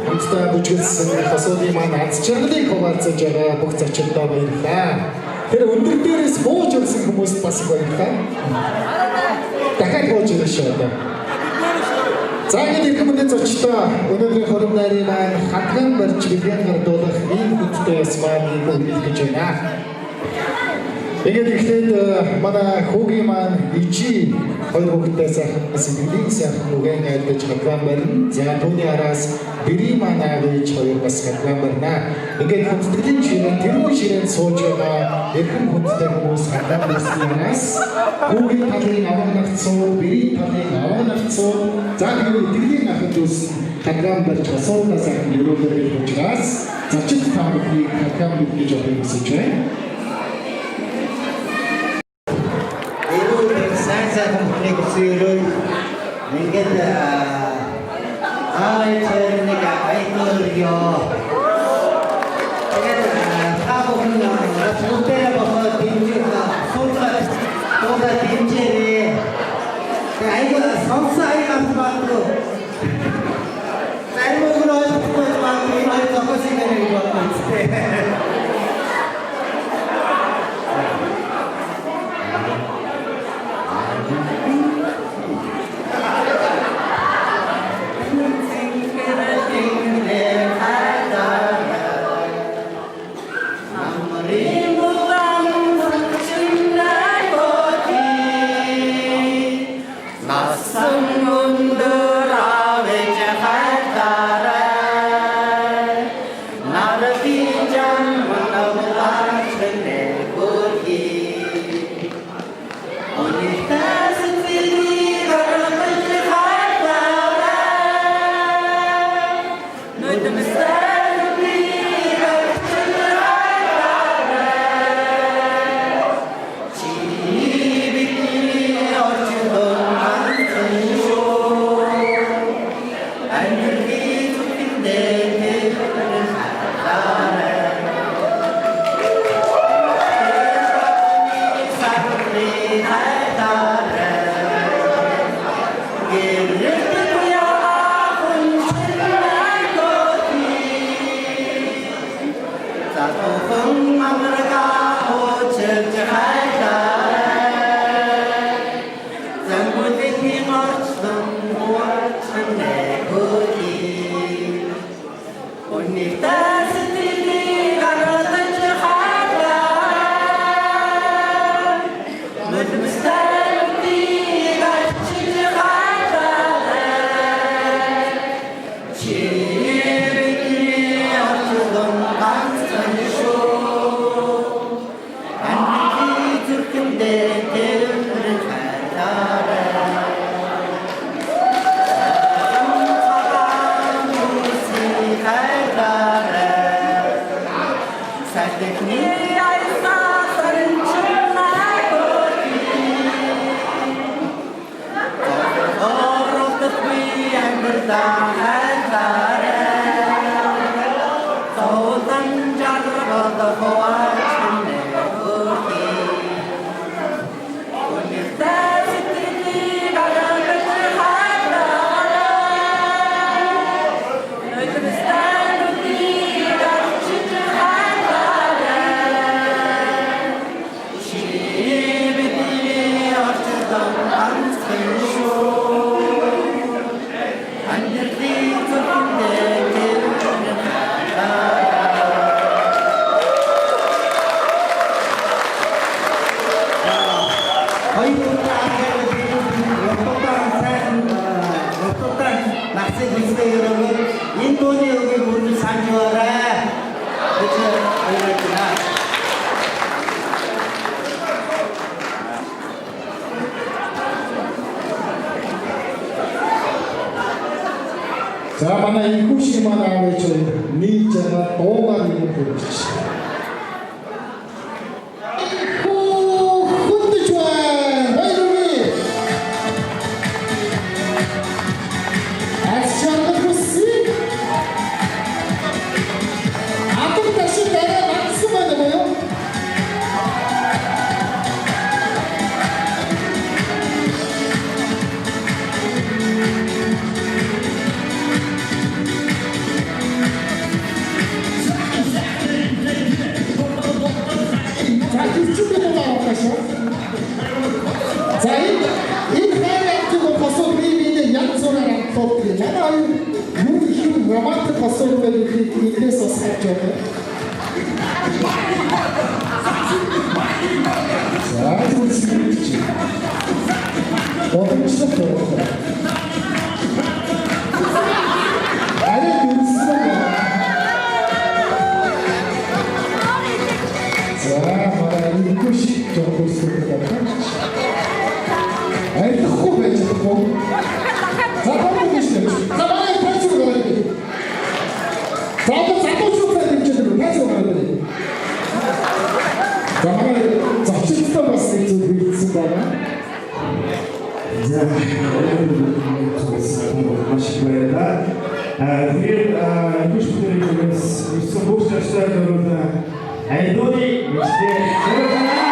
Хамтдаа бүжгэлсэн хосуудын маань аз жаргалыг хуваалцаж байгаа бүх зочдоо баярлалаа. Тэр өндөр дээрээс бууж ирсэн хүмүүст бас баярлалаа. Дахиад бууж ирэх шүү дээ. За ингээд их хүмүүст зочдоо өнөөдрийн хором найрын маань хатган барьж бэлгэн гардуулах ийм хүчтэй ясмаар хэлж гэж байна. Тэгээд ихлээд манай хүүгийн маань ижи хоёр хүүхдтэй сайхан сэтгэлийн сайхан үгэн айлдаж хатган барина. За түүний араас бэрийн маань аавч хоёр бас хатган барина. Ингээд хүндэтгэлийн ширээн тэрүүн ширээн сууж байгаа эрхэм хүндтэй хүмүүс хатган барснаас хүүгийн талын аваагнагцуу, бэрийн талын аваагнагцуу за тэгээд итгэлийн ахын дүүс хатган барьж хасуулна сайхан өрөөлөөр хэлж байгаас зочид та бүхнийг хатган бэлгэж авах хүсэж байна. Sirul, mungkin ay cerita itu yo. Aku punya sudah bawa tinju, sudah tinju ni. Saya samsai apa tu? Saya mungkin orang tu macam ni, orang tu apa sih ni buat macam. Хоёр Рототан нацыг хэлдэг өрөөгөө энэ дууны үгийг үргэлж санаж байгаарай гэж ойлголоо. За манай энэхүү шиг манай аав ээж нэг жагаа дуугаар юм хөвч. Романтик посолтой идээс бас харж байна. За зүсгэж. Одоочлоо тоо. Арай дүрсээ. За манай энэхүү шиг жогсдог байна. Арай хөө байж байгаа. За байна гэж. За манай процесс гараад. Задуучуудаа дэмжиж байгаа байна. За манай зочдтой бас нэг зүйл хэлсэн байна. За маш их баярлалаа. Тэгээд бүшгээрээс ирсэн бүх зочдод айдууны мэдээ зориулсан.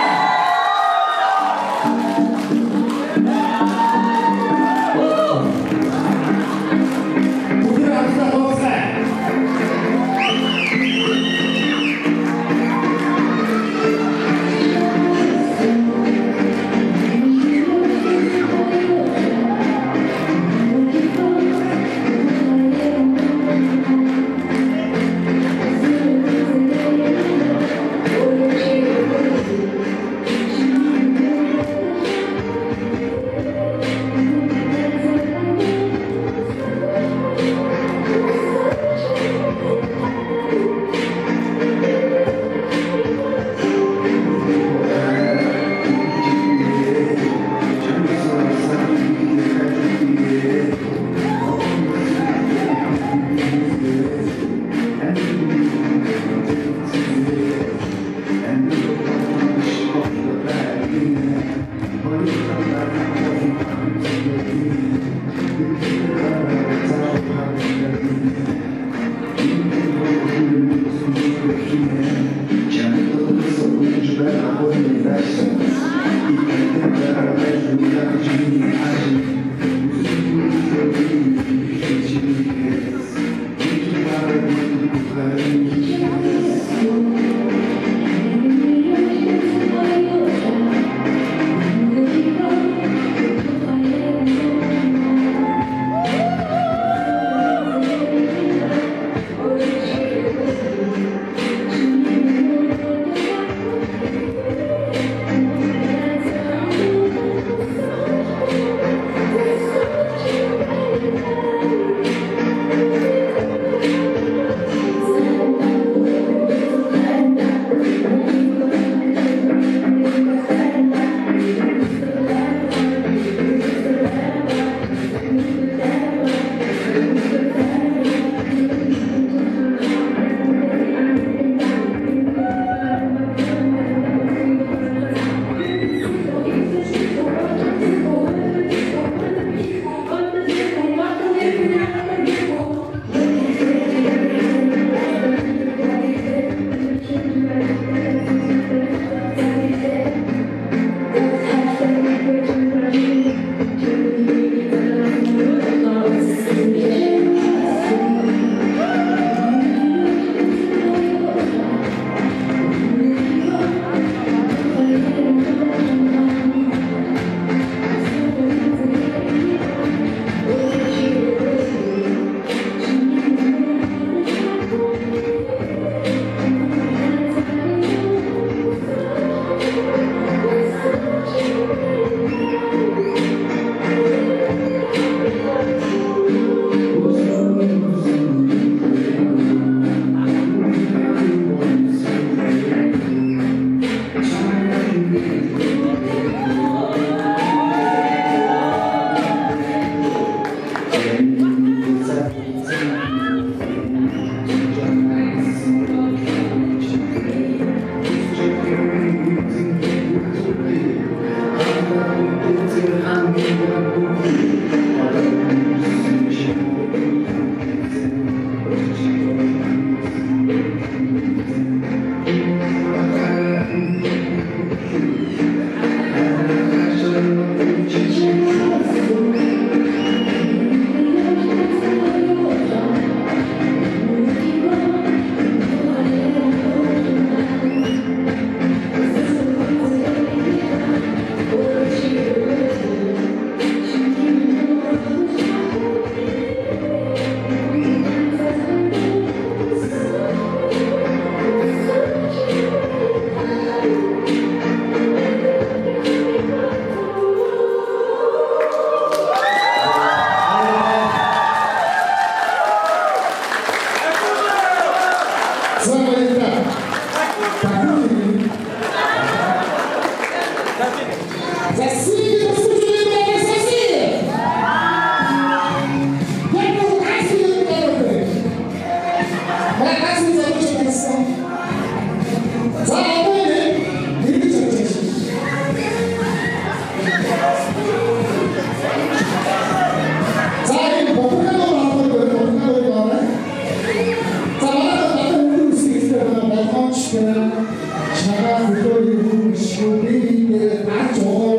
хөлөө шүбэрээр ажоо.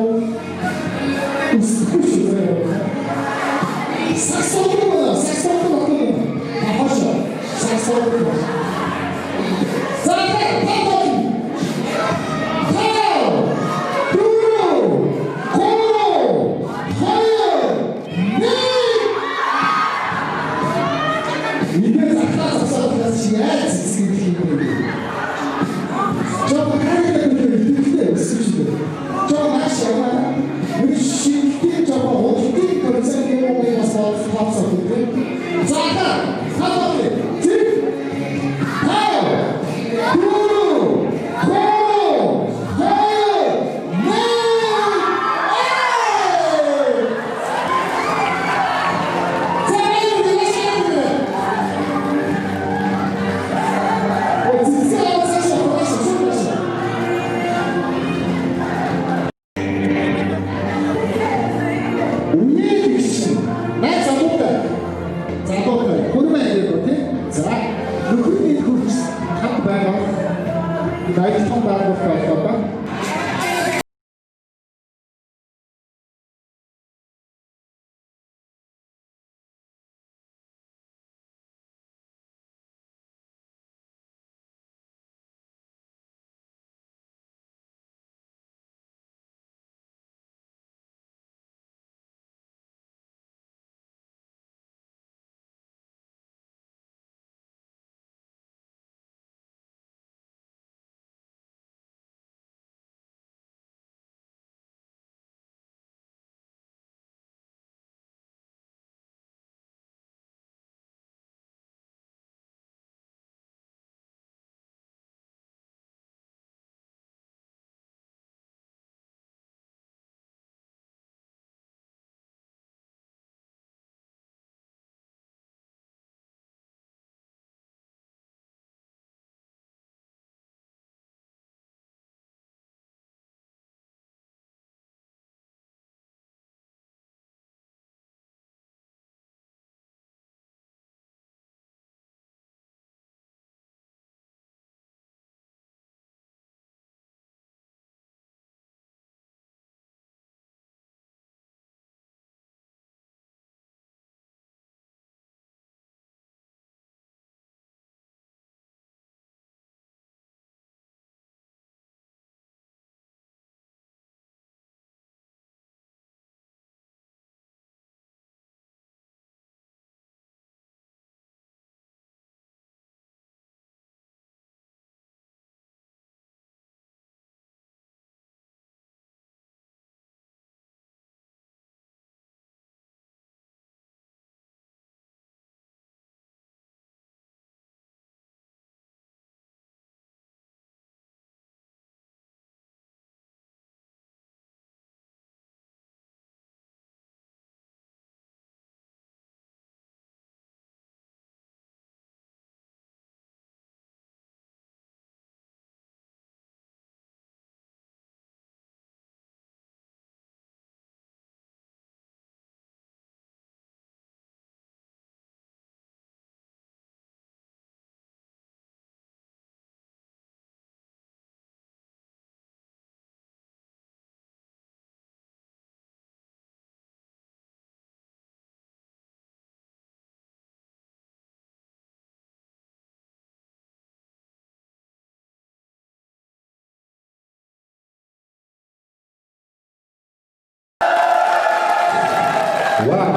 Wow.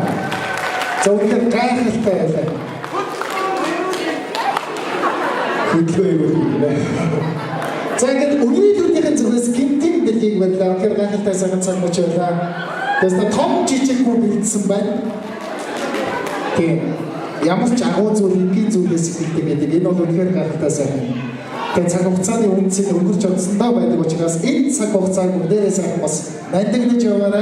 Зөвхөн гайхалтай байлаа. Хөдлөө юм байна. За ингээд өнөөдрийнхээ зүгээс гинтийн дэлхийг бодлоо. Тэр гайхалтай цагаан цаг мөч байлаа. Тэст том жижиггүй бэлдсэн байна. Тийм. Ямар ч агуу зүйл ингийн зүйлээс ихтэй гэдэг энэ бол үнэхээр гайхалтай сайн. Тэгээ цаг хугацааны үнцийг өнгөрч чадсандаа байдаг учраас энэ цаг хугацааг бүгдээрээ сайн бас мэдэгдэж яваарай.